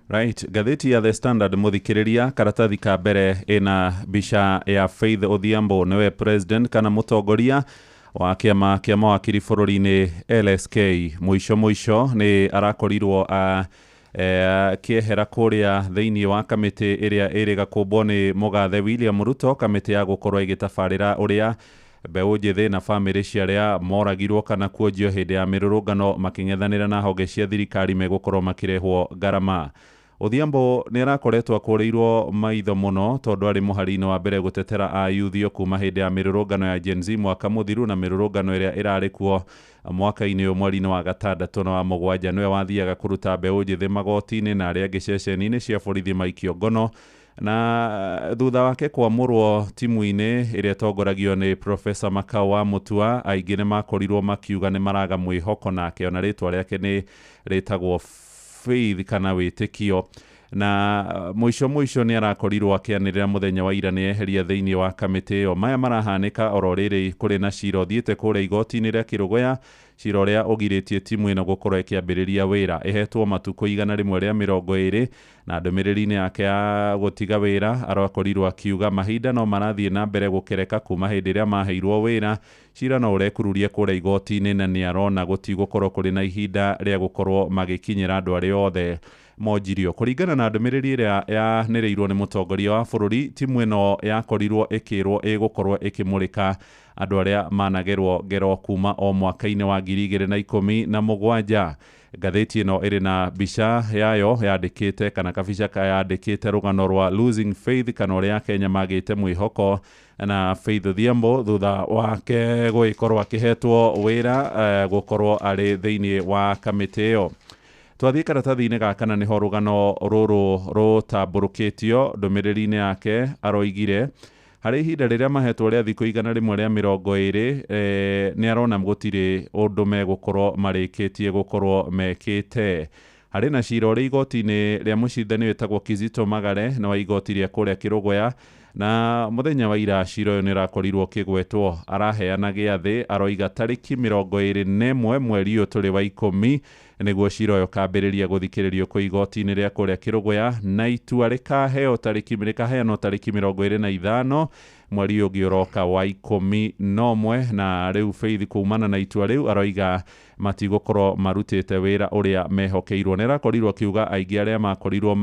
[SPEAKER 1] Right, gatheti ya The Standard muthikiriria karatathi ka mbere ina bisha ya Faith Odhiambo niwe president kana mutongoria wa kiama kia mawakiri bururi-ini LSK. Mwisho ni arakorirwo kiehera kuria thiini wa kamiti iria iriga kumbwo ni mugathe William Ruto, kamiti ya gukorwo igitabarira uria mbeũ njĩthĩ na family ciaria moragirwo kana kuonjio hindi ya mirurungano making'ethanira na honge cia thirikari megukorwo makirehwo ngarama. Odhiambo ni arakoretwo akũrĩirwo maitho muno tondu ari muhari-ini wa mbere gutetera ayuthio kuma hindi ya mirurungano ya Gen Z mwaka muthiru na mirurungano iria irari kuo mwaka-ini uyu mweri-ini wa gatandatũ na wa mũgwanja niwe wathiaga kuruta mbeũ njĩthĩ magoti-ini na aria giceceni-ini cia borithi maikio ngono, na thutha wake kwamũrwo timu-ini iria tongoragio ni Professor Makau wa Mutua, aingĩ ni makorirwo makiuga ni maraga mwĩhoko nake, ona ritwa riake ni ritagwo Faith kana witikio, na mwisho ni arakorirwo akianirira muthenya wa ira ni eheria thiini wa kamiti iyo. Maya marahanika oro riri kuri na cira thiete kuria igoti-ini ria Kirugoya, cira ria ogiritie timu ino gukorwo ikiambiriria wira. Ihetwo matuko 120 na ndumiriri-ini yake ya gutiga wira arakorirwo akiuga mahinda no marathie na mbere gukereka kuma hindi ria maheirwo wira. Cira no urekururia kuria igoti-ini na ni arona gutigukorwo kuri na ihinda ria gukorwo magikinyira andu aria othe mojirio. Kuringana na ndumiriri iria yaniriirwo ni mutongoria wa bururi, timu ino yakorirwo ikirwo igukorwo ikimurika andu aria managerwo ngero kuma o mwaka-ini wa 2017. Gatheti ino iri na bisha yayo yandikite kana kabica yandikite rugano rwa Losing Faith kana uria Kenya magite mwihoko na Faith Odhiambo thutha wake guikorwo akihetwo wira gukorwo ari thiini wa kamiti iyo. Twathie karatathi-ini gaka na niho rugano ruru rutamburukitio. Ndumiriri-ini yake aroigire hari ihinda riria mahetwo ria thikũ 120 ni arona gutiri undu megukorwo marikitie gukorwo mekite. Hari na cira uria igoti-ini ria mucindani wetagwo Kizito Magare na wa igoti ria kuria Kirugoya, na muthenya wa ira cira uyu ni rakorirwo kigwetwo. Araheana giathi aroiga tariki 21 mweri uyu turi wa 10 niguo cira uyu kambiriria guthikiririo kwa igoti-ini ria kuria Kirugoya, na itua rikaheanwo tariki 25 mweri uyu ungi uroka wa 11. Na riu Faith kuumana na itua riu aroiga matigukorwo marutite wira uria mehokeirwo. Ni rakorirwo kiuga aingi aria makorirwo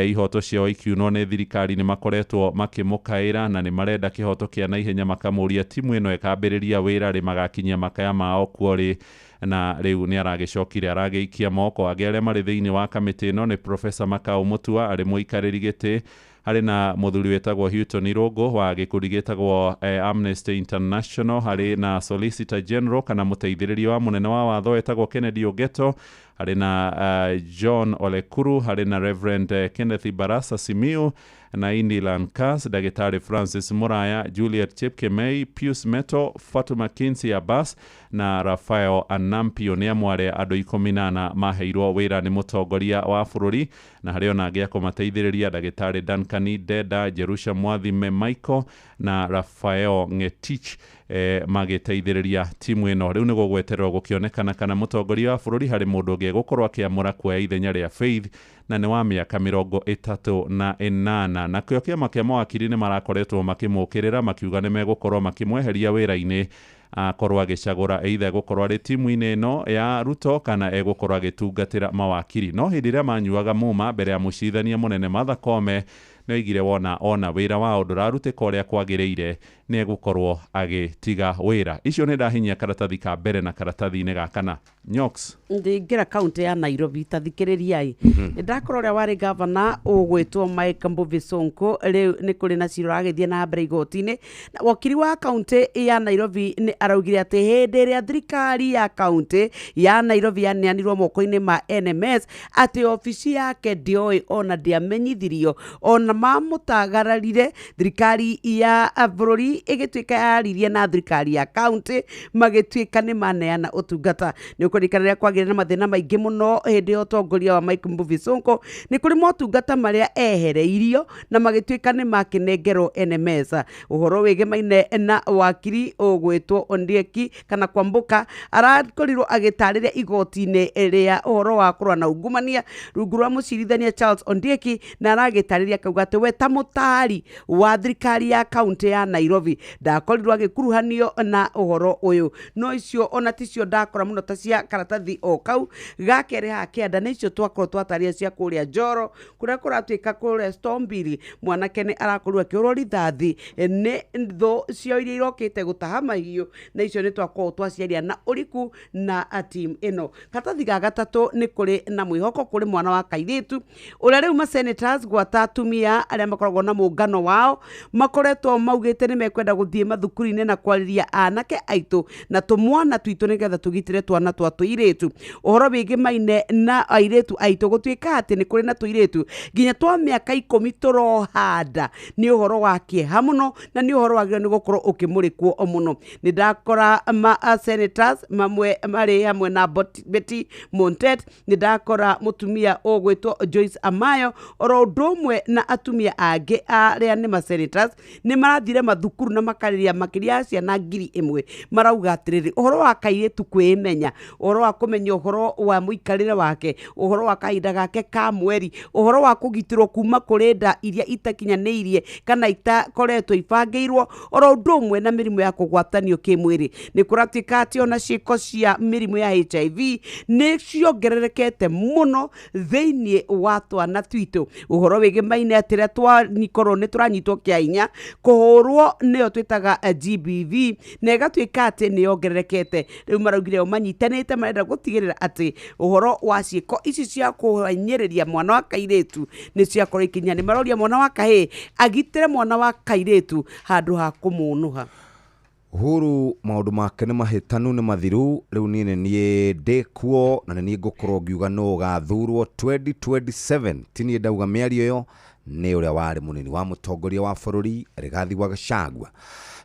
[SPEAKER 1] ihoto ciao ikiunwo ni thirikari ni makoretwo makimukaira na ni marenda kihoto kia naihenya, makamuria timu ino ikambiriria wira ri magakinyia makaya mao kuori, na riu ni aragicokire aragiikia moko. Agi aria mari thiini wa kamiti ino ni Professor Makau Mutua ari muikariri giti, hari na muthuri wetagwo Hilton Irungu wa gikundi gitagwo Amnesty International, hari na Solicitor General kana muteithiriria wa munene wa watho wetagwo Kennedy Ogeto, hari na John Olekuru, hari na Reverend Kenneth Barasa Simiu, na Indi Lankas, Dagitari Francis Muraya, Juliet Chepkemei, Pius Meto, Fatuma Kinsey Abbas na Rafael Anampio ni amware andu 18 maheirwo wira ni mutongoria wa bururi, na hari ona angi akumateithiriria Dagitari Duncan Deda, Jerusha Mwathime Michael na Rafael Ngetich. magĩteithĩrĩria timu ĩno. Rĩu nĩguo gwetererwo gũkĩonekana kana mũtongoria wa bũrũri harĩ mũndũ ũngĩ gũkorwo akĩamũra kuoya ithenya rĩa Faith, na nĩ wa mĩaka 38, na kĩo kĩama kĩa mawakiri nĩ marakoretwo makĩmũkĩrĩra makiuga nĩ megũkorwo makĩmweheria wĩra-inĩ akorwo agĩcagũra either gũkorwo arĩ timu-inĩ ĩno ya Ruto kana egũkorwo agĩtungatĩra mawakiri. No hĩndĩ ĩrĩa manyuaga muma mbere ya mũcirithania mũnene Martha Koome, nĩ oigire ona wĩra wao ndũrarutĩka ũrĩa kwagĩrĩire, nĩ egũkorwo agĩtiga wĩra. Icio nĩ ndahinyia karatathi ka mbere na karatathi-inĩ ga kana. Nyox
[SPEAKER 8] ndingĩra kaunti ya Nairobi tathikĩrĩriai nĩ ndakora ũrĩa warĩ gavana ũgwĩtwo Mike Mbuvi Sonko rĩu nĩ kũrĩ na cira agĩthiĩ na mbere igoti-inĩ, na wakiri wa kaunti ya Nairobi nĩ araugire atĩ hĩndĩ ĩrĩa thirikari ya kaunti ya Nairobi yaneanirwo moko-inĩ ma NMS atĩ obici yake ndĩoĩ ona ndĩamenyithirio ona mamũtagararire thirikari ya bũrũri ĩgĩtuĩka yaririe na thirikari ya kaunti magĩtuĩka nĩ maneana ũtungata. Nĩ ũkũririkana rĩrĩa kwagĩire na mathĩna maingĩ mũno hĩndĩ ya ũtongoria wa Mike Mbuvi Sonko, nĩ kũrĩ motungata marĩa ehereirio na magĩtuĩka nĩ makĩnengerwo NMS. Ũhoro wĩgĩmaine na wakiri ũgwĩtwo Ondieki kana Kwamboka arakorirwo agĩtarĩria igoti-inĩ rĩa ũhoro wa kũrũa na ungumania rungu rwa mũcirithania Charles Ondieki, na aragĩtarĩria akauga atĩ we ta mũtari wa thirikari ya kaunti ya Nairobi ndakorirwo agĩkuruhanio na ũhoro ũyũ. No icio ona ticio ndakora mũno ta cia karatathi o kau gakere ha kĩanda, nĩ icio twakorwo twataria cia kũrĩa Njoro kũrĩa kũratuĩka kũrĩa Stombiri mwanake nĩ arakorwo akĩhũrwo rithathi nĩ thũ cio iria irokĩte gũtaha mahiũ, na icio nĩ twakorwo twaciaria na ũriku na team ĩno. Karatathi ga gatatũ nĩ kũrĩ na mwĩhoko kũrĩ mwana wa kairĩtu ũrĩa rĩu senators gwata atumia arĩa makoragwo na mũngano wao makoretwo maugĩte nĩ mekwenda gũthiĩ mathukuru-inĩ na kwarĩria anake aitũ na tũmwana twitũ nĩgetha tũgitĩre twana twa tũirĩtu. Ũhoro wĩgĩmaine na airĩtu aitũ gũtuĩka atĩ nĩ kũrĩ na tũirĩtu nginya twa mĩaka 10 tũrohanda nĩ ũhoro wa kĩeha mũno na nĩ ũhoro wagĩrĩirwo nĩ gũkorwo ũkĩmũrĩkwo mũno. Nĩ ndakora senators mamwe marĩ hamwe na Betty Montet, nĩ ndakora mũtumia ũgwĩtwo Joyce Amayo, oro ũndũ ũmwe na atumia angĩ arĩa nĩ masenators nĩ marathire mathukuru na makarĩria makĩria ya ciana 1000 marauga atĩrĩrĩ ũhoro wa kairĩtu kwĩmenya, ũhoro wa kũmenya ũhoro wa mũikarĩre wake, ũhoro wa kahinda gake ka mweri, ũhoro wa kũgitĩrwo kuma kũrĩ nda iria itakinyanĩirie kana itakoretwo ibangĩirwo, oro ũndũ ũmwe na mĩrimũ ya kũgwatanio kĩmwĩrĩ. Nĩ kũratuĩka atĩ ona ciĩko cia mĩrimũ ya HIV nĩ ciongererekete mũno thĩinĩ wa twana twitũ. Ũhoro wĩgĩmaine atĩ rĩrĩa twanikorwo nĩ tũranyitwo kĩa hinya kũhũrwo nĩyo twĩtaga GBV na ĩgatuĩka atĩ nĩ yongererekete. Rĩu maraugire o manyitanĩte marenda gũtigĩrĩra atĩ ũhoro wa ciĩko ici cia kũhinyĩrĩria mwana wa kairĩtu nĩ ciakorwo ikinya. Nĩ maroria mwana wa kahĩĩ agitĩre mwana wa kairĩtu handũ ha kũmũnũha.
[SPEAKER 7] Uhuru maũndũ make nĩ mahĩtanu nĩ mathiru. Rĩu niĩ ndĩkuo na niĩ ngũkorwo ngiuga no gathurwo 2027. Tini ndauga mĩario ĩyo nĩ ũrĩa warĩ mũnini wa mũtongoria wa bũrũri Rigathi wa Gachagua.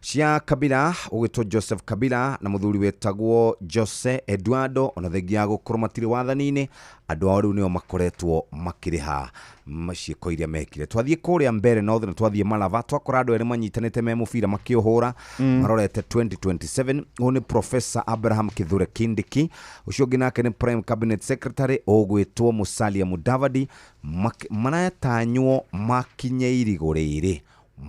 [SPEAKER 7] Cia Kabila ũgĩtwo Joseph Kabila na mũthuri wetagwo Jose Eduardo ona thengia gũkorwo matirĩ wathani-inĩ, andũ ao rĩu nĩo makoretwo makĩrĩha ciĩko iria mekire. Twathiĩ kũrĩa mbere na twathiĩ Malava twakora andũ erĩ manyitanĩte me mũbira makĩũhũra marorete 2027. Ũyũ nĩ Professor Abraham Kithure Kindiki, ũcio ũngĩ nake nĩ Prime Cabinet Secretary ũgwĩtwo Musalia Mudavadi. Maratanywo makinye irigũ rĩrĩ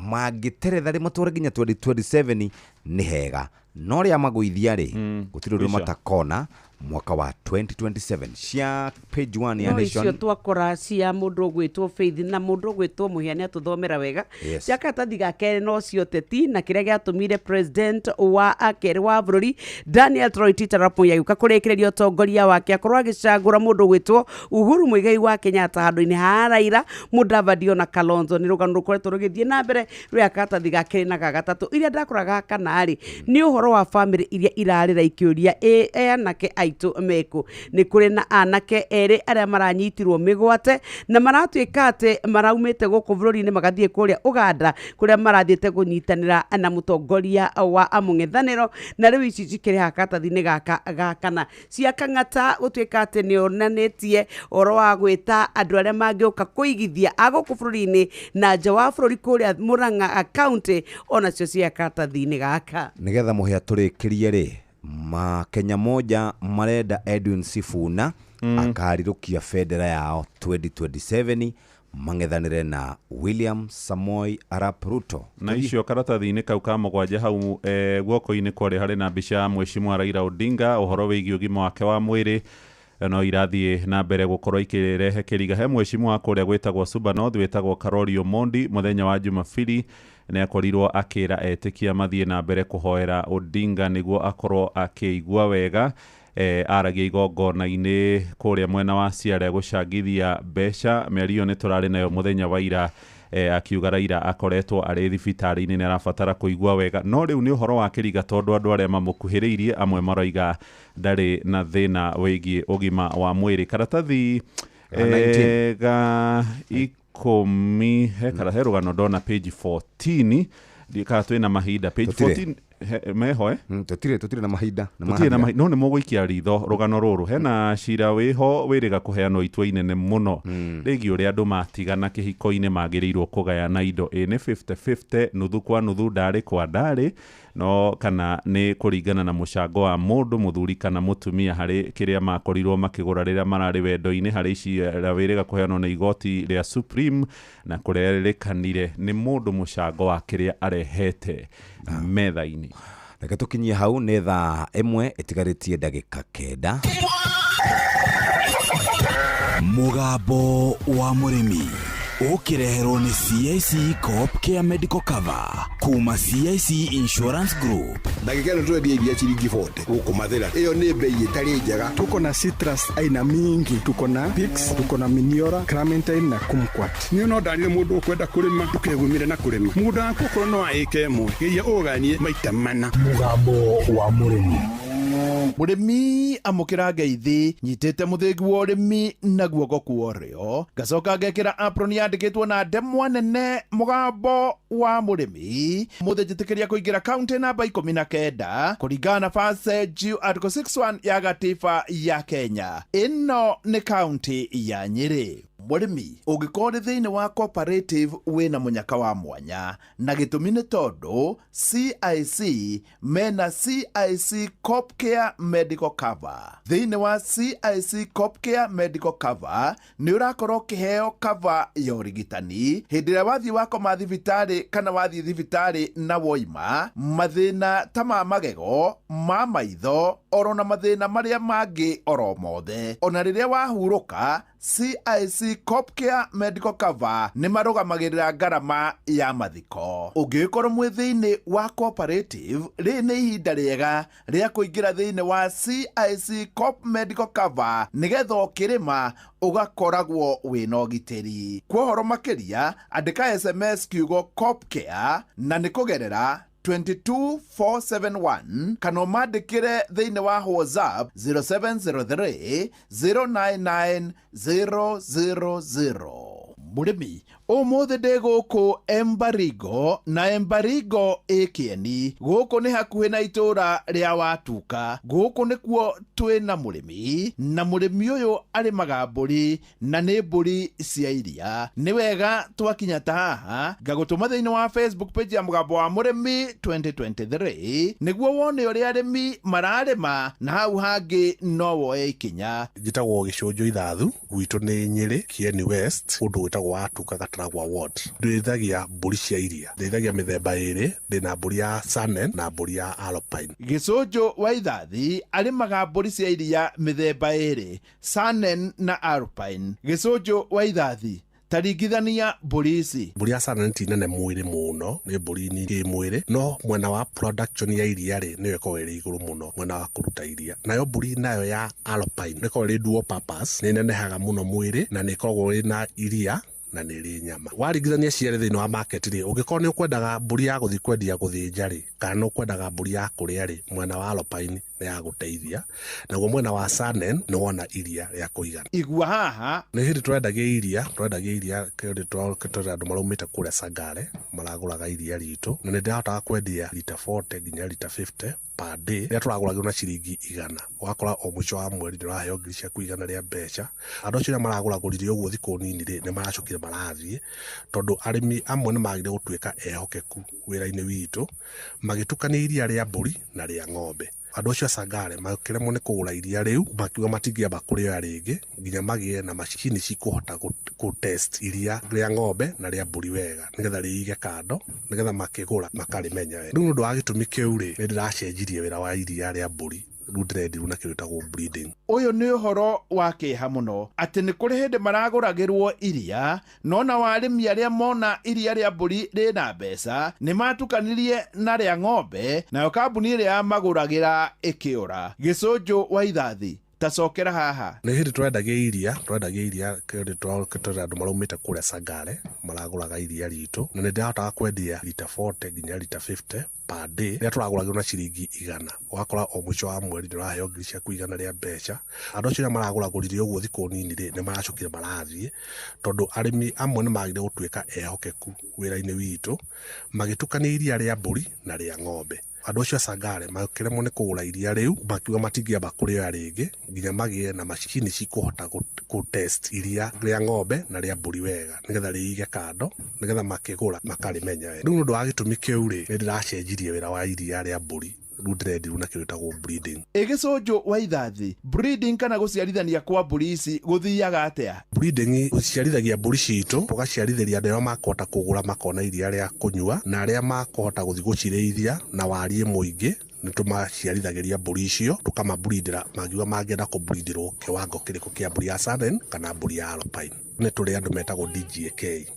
[SPEAKER 7] mangĩteretha rĩ matware nginya 2027 nĩ hega, no rĩa magũithia rĩ gũtirĩ ũndũ matakona mwaka wa 2027. Cia page 1 ya Nation
[SPEAKER 8] icio twakora cia mũndũ ũgwĩtwo Faith na mũndũ ũgwĩtwo Mũhia nĩ atũthomera wega. Cia karatathi gake no cio teti na kĩrĩa gĩatũmire president wa kerĩ wa bũrũri Daniel Toroitich Arap Moi agĩũka kũrĩkĩrĩria ũtongoria wake akorwo agĩcagũra mũndũ ũgwĩtwo Uhuru Muigai wa Kenyatta handũ-inĩ ha Raila Mudavadi na Kalonzo. Nĩ rũgano rũkoretwo rũgĩthiĩ na mbere rũrĩa karatathi gake na gagatatũ iria ndakoraga kana rĩ nĩ ũhoro wa family iria irarĩra ikĩũria anake aitũ meku nĩ kũrĩ na anake erĩ arĩa maranyitirwo mĩgwate na maratuĩka atĩ maraumĩte gũkũ bũrũri-inĩ magathiĩ kũrĩa Uganda kũrĩa marathiĩte kũnyitanĩra na mũtongoria wa mũng'ethanĩro na rĩu ici cikĩrĩ hakatathi-inĩ gaka kana cia Kang'ata gũtuĩka atĩ nĩ onanĩtie ũhoro wa gwĩta andũ arĩa mangĩũka kũigithia agũkũ bũrũri-inĩ na nja wa bũrũri kũrĩa Murang'a county onacio cia karatathi-inĩ gaka
[SPEAKER 7] nĩgetha mũhĩa tũrĩkĩrie rĩ Kenya moja marenda Edwin Sifuna akarirũkia bendera yao 2027 mang'ethanĩre na William Samoei Arap Ruto
[SPEAKER 1] na icio karatathi-inĩ kau ka mũgwanja hau guoko-inĩ kwarĩ harĩ na mbica ya Mheshimiwa Raila Odinga ũhoro wĩgiĩ ũgima wake wa mwĩrĩ no irathiĩ na mbere gũkorwo ikĩrehe kĩriga he Mheshimiwa kũrĩa gwĩtagwo Suba North wĩtagwo Karori Omondi mũthenya wa Jumapili nĩ akorirwo akĩra etĩkia mathiĩ na mbere kũhoera Odinga nĩguo akorwo akĩigua wega aragia igongona-inĩ kũrĩa mwena wa Siaya gũcangithia mbeca mĩario nĩ tũrarĩ nayo mũthenya wa ira akiuga Raila akoretwo arĩ thibitarĩ-inĩ nĩ arabatara kũigua wega no rĩu nĩ ũhoro wa kĩriga tondũ andũ arĩa mamũkuhĩrĩirie amwe maroiga ndarĩ na thĩna wĩgiĩ ũgima wa mwĩrĩ karatathi ga ikũmi he rũgano ndona page 14 ndika twĩna mahinda page 14 meho
[SPEAKER 7] tutire na mahinda
[SPEAKER 1] no nĩ mũgũikia ritho rũgano rũrũ hena cira wĩho wĩrĩga kũheanwo itua inene mũno rĩgiĩ ũrĩa andũ matigana kĩhiko-inĩ magĩrĩirwo kũgayana indo nĩ 50-50 nuthu kwa nuthu ndarĩ kwa ndarĩ no kana nĩ kũringana na mũcango wa mũndũ mũthuri kana mũtumia harĩ kĩrĩa makorirwo makĩgũra rĩrĩa mararĩ wendo-inĩ harĩ cira wĩrĩga kũheanwo nĩ igoti rĩa Supreme na kũrerĩkanire nĩ mũndũ mũcango wa kĩrĩa arehete metha-inĩ
[SPEAKER 7] reke tũkinyie hau nĩ thaa 1 ĩtigarĩtie ndagĩka 9
[SPEAKER 14] mũgambo wa mũrĩmi ũkĩreherwo nĩ CIC Corp Care Medical Cover kuma CIC Insurance Group
[SPEAKER 15] ndagĩka ĩno twendia iria ciringi 40 gũkũ Mathĩra ĩyo nĩ bei ĩtarĩ njega
[SPEAKER 16] tuko na citrus aina mingi tuko na Pix tuko na Miniora Clementine na Kumquat
[SPEAKER 17] niĩ no ndarire mũndũ ũkwenda kũrĩma ndũkegumire na kũrĩma mũgũnda waku ũkorwo no wa ĩka ĩmwe geria ũganie maita mana
[SPEAKER 2] mũgambo wa mũrĩmi
[SPEAKER 18] mũrĩmi amũkĩra ngeithi nyitĩte mũthĩgi wa ũrĩmi na guoko kuorio ngacoka ngekĩra apron yandĩkĩtwo na ndemwa nene mũgambo wa mũrĩmi mũthĩnjĩtĩkĩria kũingĩra kaunti namba 19 kũringana na passage article 61 ya gatiba ya Kenya ĩno nĩ kaunti ya Nyĩrĩ mũrĩmi ũngĩkorwo thĩinĩ wa cooperative wĩna mũnyaka wa mwanya na gĩtũmi nĩ tondũ CIC mena CIC Corp Care Medical Cover thĩinĩ wa CIC Corp Care Medical Cover nĩ ũrakorwo kĩheo cover ya ũrigitani hĩndĩ ĩrĩa wathiĩ wakoma thibitarĩ kana wathiĩ thibitarĩ na woima mathĩna ta ma magego ma maitho oro na mathĩna marĩa mangĩ oro mothe ona rĩrĩa wahurũka CIC Corp Care Medical Cover nĩ marũgamagĩrĩra ngarama ya mathiko ũngĩkorwo mwĩ thĩinĩ wa cooperative rĩ nĩ ihinda rĩega rĩa kũingĩra thĩinĩ wa CIC Corp Medical Cover nĩgetha ũkĩrĩma ũgakoragwo wĩna ũgitĩri kwa ũhoro makĩria andĩka SMS kiugo Corp Care na nĩ kũgerera 22471 kana mandĩkĩre thĩinĩ wa WhatsApp 0703 099 000 mũrĩmi ũmũthĩ ndĩ gũkũ Embaringo na Embaringo ĩkĩeni gũkũ nĩ hakuhĩ na itũra rĩa Watuka gũkũ nĩkuo twĩna mũrĩmi na mũrĩmi ũyũ arĩmaga mbũri na nĩ mbũri cia iria nĩ wega twakinya ta haha ngagũtũma thĩinĩ wa Facebook page ya mũgambo wa mũrĩmi 2023 nĩguo wone ũrĩa arĩmi mararĩma na hau hangĩ no woe ikinya
[SPEAKER 17] njĩtagwo Gĩcũnjũ Ithathu gwitũ nĩ Nyĩrĩ Kieni West ũndũ wĩtagwo Watuka Gataragwa Ward ndĩithagia mbũri cia iria ndĩithagia mĩthemba ĩrĩ ndĩna mbũri ya Sanen na mbũri ya Alpine
[SPEAKER 18] Gĩcũnjũ wa Ithathi arĩmaga mbũri cia iria mĩthemba ĩrĩ Sanen na Alpine Gĩcũnjũ wa Ithathi taringithania mbũri ici
[SPEAKER 17] mbũri ya Sanen ti nene mwĩrĩ mũno nĩ mbũri nyingĩ mwĩrĩ no mwena wa production ya iria rĩ nĩyo ĩkoragwo ĩrĩ igũrũ mũno mwena wa kũruta iria nayo mbũri nayo ya Alpine nĩkoragwo ĩrĩ dual purpose nĩ nenehaga mũno mwĩrĩ na nĩ ĩkoragwo ĩna iria na nä rä nyama. Waringithania ciarä thä inä wa market rä, å ngä korwo nä å kwendaga mbũri ya gå thiä kwendia gå thä nja rä, kana å kwendaga mbũri ya kå rä a rä, mwena wa Alpine nä ya gå teithia, naguo mwena wa Sanen nä wona iria rä a kå igana.
[SPEAKER 18] Igua haha
[SPEAKER 17] nä hä ndä twendagia iria tå andå maraumä te kå rä a Sangare maragå raga iria ritå, na nä ndä rahotaga kwendia lita 40 nginya lita 50 per day rä a tå ragå ragä na ciringi 100. Wakora o må ico wa mweri nä raheo ngiri ciaku 100 rä a mbeca. Andå acio rä a maragå ragå rire å guo thikå nini rä nä maracokire marathiä, tondå arä mi amwe nä magire gå tuä ka ehokeku wä ra-inä witå magä tukania iria rä a mbåri na rä a ng'ombe. Andå acio a Sangare makĩremwo nĩ kũgũra iria rĩu, makiuga matingĩamba kũrĩoya rĩngĩ nginya magĩe na macini cikũhota kũ test iria rĩa ng'ombe na rĩa mbũri wega, nĩgetha rĩige kando, nĩgetha makĩgũra makarĩmenya wega. Rĩu nĩ ũndũ wa gĩtũmi kĩu rĩ, nĩ ndĩracenjirie wĩra wa iria rĩa mbũri, rĩu ndĩrendia na kĩndũ gĩtagwo breeding.
[SPEAKER 18] Ũyũ nĩ ũhoro wa kĩeha mũno atĩ nĩ kũrĩ hĩndĩ maragũragĩrwo iria, no na arĩmi arĩa mona iria rĩa mbũri rĩna mbeca nĩ matukanirie na rĩa ng'ombe, nayo kambuni ĩrĩa yamagũragĩra ĩkĩũra. Gĩcũnjũ wa Ithathi, tacokera haha.
[SPEAKER 17] Nĩ hĩndĩ twendagia iria tondũ andũ maraumĩte kũrĩa Sangare maragũraga iria ritũ, na nĩ ndĩrahotaga kwendia lita 40 nginya lita 50 per day rĩrĩa tũragũragĩrwo na ciringi 100. Wakora o mũico wa mweri nĩ raheo ngiri ciaku 100 rĩa mbeca. Andũ acio rĩrĩa maragũragũrire ũguo thikũ nini rĩ, nĩ maracokire marathiĩ, tondũ arĩmi amwe nĩ magire gũtuĩka ehokeku wĩra-inĩ witũ magĩtukania iria rĩa mbũri na rĩa ng'ombe. Andå acio a Sangare makĩremwo nĩ kũgũra iria rĩu, makiuga matingĩamba kũrĩoya rĩngĩ nginya magĩe na macini cikũhota kũ test iria rĩa ng'ombe na rĩa mbũri wega, nĩgetha rĩige kando, nĩgetha makĩgũra makarĩmenya wega. Rĩu nĩ ũndũ wa gĩtũmi kĩu rĩ, nĩ ndĩracenjirie wĩra wa iria rĩa mbũri, rĩu ndĩrendia na kĩndũ gĩtagwo breeding.
[SPEAKER 18] Gĩcũnjũ wa Ithathi, breeding kana gũciarithania kwa mbũri ici gũthiaga atĩa?
[SPEAKER 17] Breeding gũciarithagia mbũri citũ, tũgaciarithĩria andũ arĩa makũhota kũgũra makona iria rĩa kũnyua, na arĩa makũhota gũthiĩ gũcirĩithia na wariĩ mũingĩ nĩ tũmaciarithagĩria mbũri icio, tũkamabreedĩra mangiuga mangĩenda kũbreedĩrwo kĩwango kĩrĩkũ kĩa mbũri ya Sanen kana mbũri ya Alpine. Nĩ tũrĩ andũ metagwo DGK.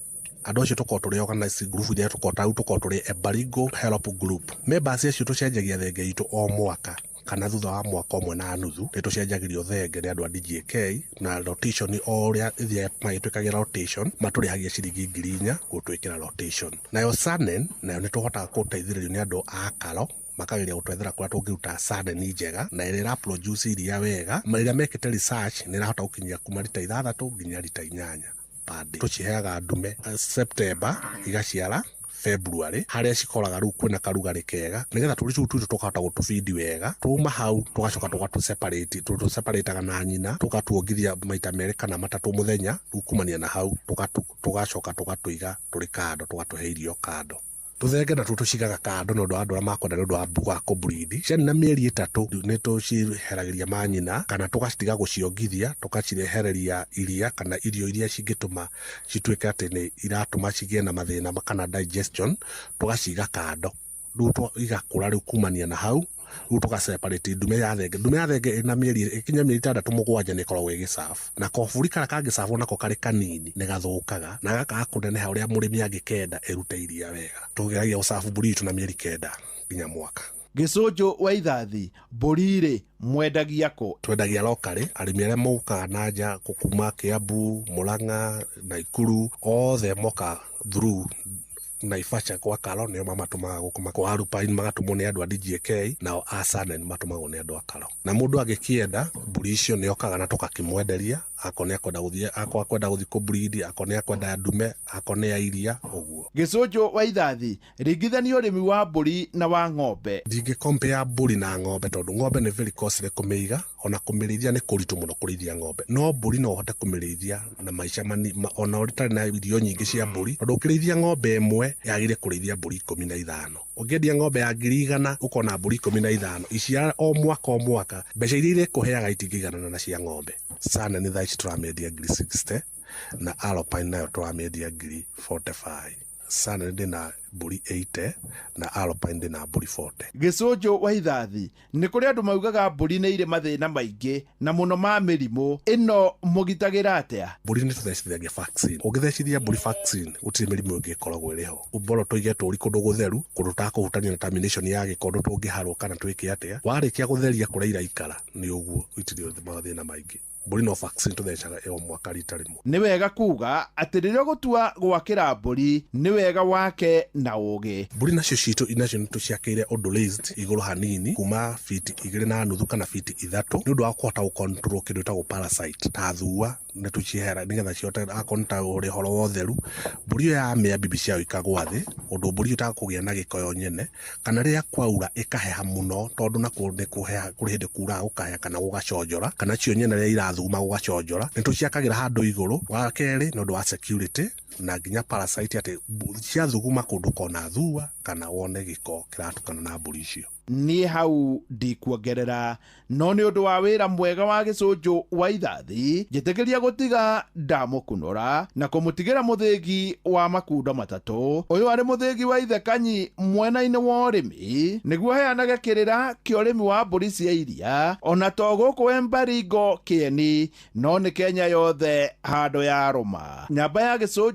[SPEAKER 17] Andũ acio tũkorwo tũrĩ organized group iria tũkorwo tũrĩ Baringo Help Group. Members acio tũcenjagia thenge itũ o mwaka, kana thutha wa mwaka ũmwe na nuthu nĩ tũcenjagĩrio thenge nĩ andũ a DGK, na rotation o ũrĩa ĩthiĩ magĩtwĩkagĩra rotation matũrĩhagia ciringi 4,000 gũtwĩkĩra rotation. Nayo Sanen nayo nĩ tũhotaga gũteithĩrĩrio nĩ andũ a Karo, makageria gũtwethera kũrĩa tũngĩruta Sanen njega na ĩrĩa ĩra produce iria wega, rĩrĩa mekĩte research nĩ ĩrahota gũkinyia kuma lita 6 nginya lita 8 per day. Tũciheaga ndume September igaciara February, harĩa cikoraga rĩu kwĩna karugarĩ kega, nĩgetha tũrĩ tũu twitũ tũkahota gũtũbindi wega. Tuma hau tũgacoka tũgatũ-separate na nyina, tũgatuongithia maita merĩ kana matatũ mũthenya. Rĩu kumania na hau tũgacoka tũgatũiga tũrĩ kando, tũgatũhe irio kando. Tũthenge natuo tũcigaga kando nĩ ũndũ wa andũ arĩa makwenda nĩ ũndũ wa mbuga kũbreed. Ciana mĩeri 3 nĩ tũciheragĩria manyina, kana tũgacitiga gũciongithia, tũgacirehereria iria kana irio iria cingĩtũma cituĩke atĩ nĩ iratũma cigĩe na mathĩna kana digestion, tũgaciga kando. Rĩu igakũra rĩu kumania na hau, rĩu tũgaseparate ndume ya thenge. Ndume ya thenge ĩna ĩkinya mĩeri 6-7 nĩ ĩkoragwo ĩgĩcabu, na koburi karĩa kangĩcabwo nako karĩ kanini nĩ gathũkaga na gakaga kũneneha ũrĩa mũrĩmi angĩkenda ĩrute iria wega. Tũgeragia gũcabu mbũri itũ na mĩeri 9 nginya mwaka.
[SPEAKER 18] Gĩcũnjũ wa Ithathi, mbũri rĩ mwendagia kũ?
[SPEAKER 17] Twendagia lokalĩ, arĩmi arĩa mokaga na nja kuma Kiambu, Murang'a, Naikuru, othe moka through Naivasha kwa Karo nĩo mamatũmaga gũkũ kwa Alpine, magatũmwo nĩ andũ a DGK, nao a Sanen matumagwo nĩ andũ a Karo. Na mũndũ agĩkĩenda mbũri icio nĩ okaga na tũgakĩmwenderia, akorwo nĩ akwenda gũthiĩ kũbreed, akorwo nĩ akwenda ndume, akorwo nĩ ya iria ũguo.
[SPEAKER 18] Gĩcũnjũ wa Ithathi, ringithania ũrĩmi wa mbũri na wa ng'ombe.
[SPEAKER 17] Ndingĩcompare mbũri na ng'ombe tondũ ng'ombe nĩ very costly kũmĩiga, ona kũmĩrĩithia nĩ kũritũ mũno kũrĩithia ng'ombe. No mbũri no ũhote kũmĩrĩithia na maica ona ũtarĩ na irio nyingĩ cia mbũri, tondũ ũkĩrĩithia ng'ombe ĩmwe yagĩrĩire kũrĩithia mbũri 15. Ũngĩendia ng'ombe ya 100,000 ũkona mbũri 15 iciara o mwaka, mbeca iria ikũheaga itingĩiganana na cia ng'ombe. Sanen thaa ici tũramĩendia 60,000 na Alpine nayo tũramĩendia 45,000. Sanen ndĩna mbũri 80 na Alpine ndĩna mbũri 40.
[SPEAKER 18] Gĩcũnjũ wa Ithathi, nĩ kũrĩ andũ maugaga mbũri nĩ irĩ mathĩna maingĩ na mũno ma mĩrimũ, ĩno mũgitagĩra atĩa?
[SPEAKER 17] Mbũri nĩ tũthecithagia vaccine. Ũngĩthecithia mbũri vaccine gũtirĩ mĩrimũ ĩngĩ ĩkoragwo ĩrĩ ho. Ũmboro tũige tũri kũndũ gũtheru, kũndũ takũhutania na termination ya gĩko, ũndũ tũngĩharwo kana twĩke atĩa. Warĩkia gũtheria kũrĩa iraikara nĩ ũguo itirĩ mathĩna maingĩ. mbũri no vaccine tũthecaga mwaka rita rĩmwe.
[SPEAKER 18] nĩ wega kuga atĩ rĩrĩa gũtua gwakĩra mbũri nĩ wega wake na ũgĩ.
[SPEAKER 17] Mbũri nacio citũ inacio nĩ tũciakĩire ũndũ raised igũrũ hanini kuma fiti 2.5 kana fiti 3 nĩ ũndũ wa kũhota gũcontrol kĩndũ gĩtagwo parasite ta thua nĩ tũciehera nĩgetha cihote akorwo ta ũrĩ horo wa ũtheru. Mbũri ĩyo yamĩa bibi ciayo ikagwa thĩ ũndũ mbũri ĩtakũgĩa na gĩko yo nyene kana rĩrĩa kwaura ĩkaheha mũno tondũ nakuo nĩ kũheha kũrĩ hĩndĩ kuraga gũkaheha kana gũgaconjora kana cio nyene rĩrĩa irathuma gũgaconjora nĩ tũciakagĩra handũ igũrũ. Wa kerĩ nĩ ũndũ wa security na nginya parasite atĩ ciathuguma kũndũ kona thua kana wone gĩko kĩratukana na mbũri icio.
[SPEAKER 18] niĩ hau ndikuongerera no nĩ ũndũ wa wĩra mwega wa gĩcũnjũ wa ithathi njĩtĩkĩria gũtiga ndamũkunũra na kũmũtigĩra mũthĩgi wa makundo matatũ ũyũ arĩ mũthĩgi wa ithe Kanyi mwena-inĩ wa ũrĩmi nĩguo heanage kĩrĩra kĩa ũrĩmi wa mbũri cia iria ona to gũkũ Baringo Kieni no nĩ Kenya yothe handũ ya rũma. Nyamba ya gĩcũnjũ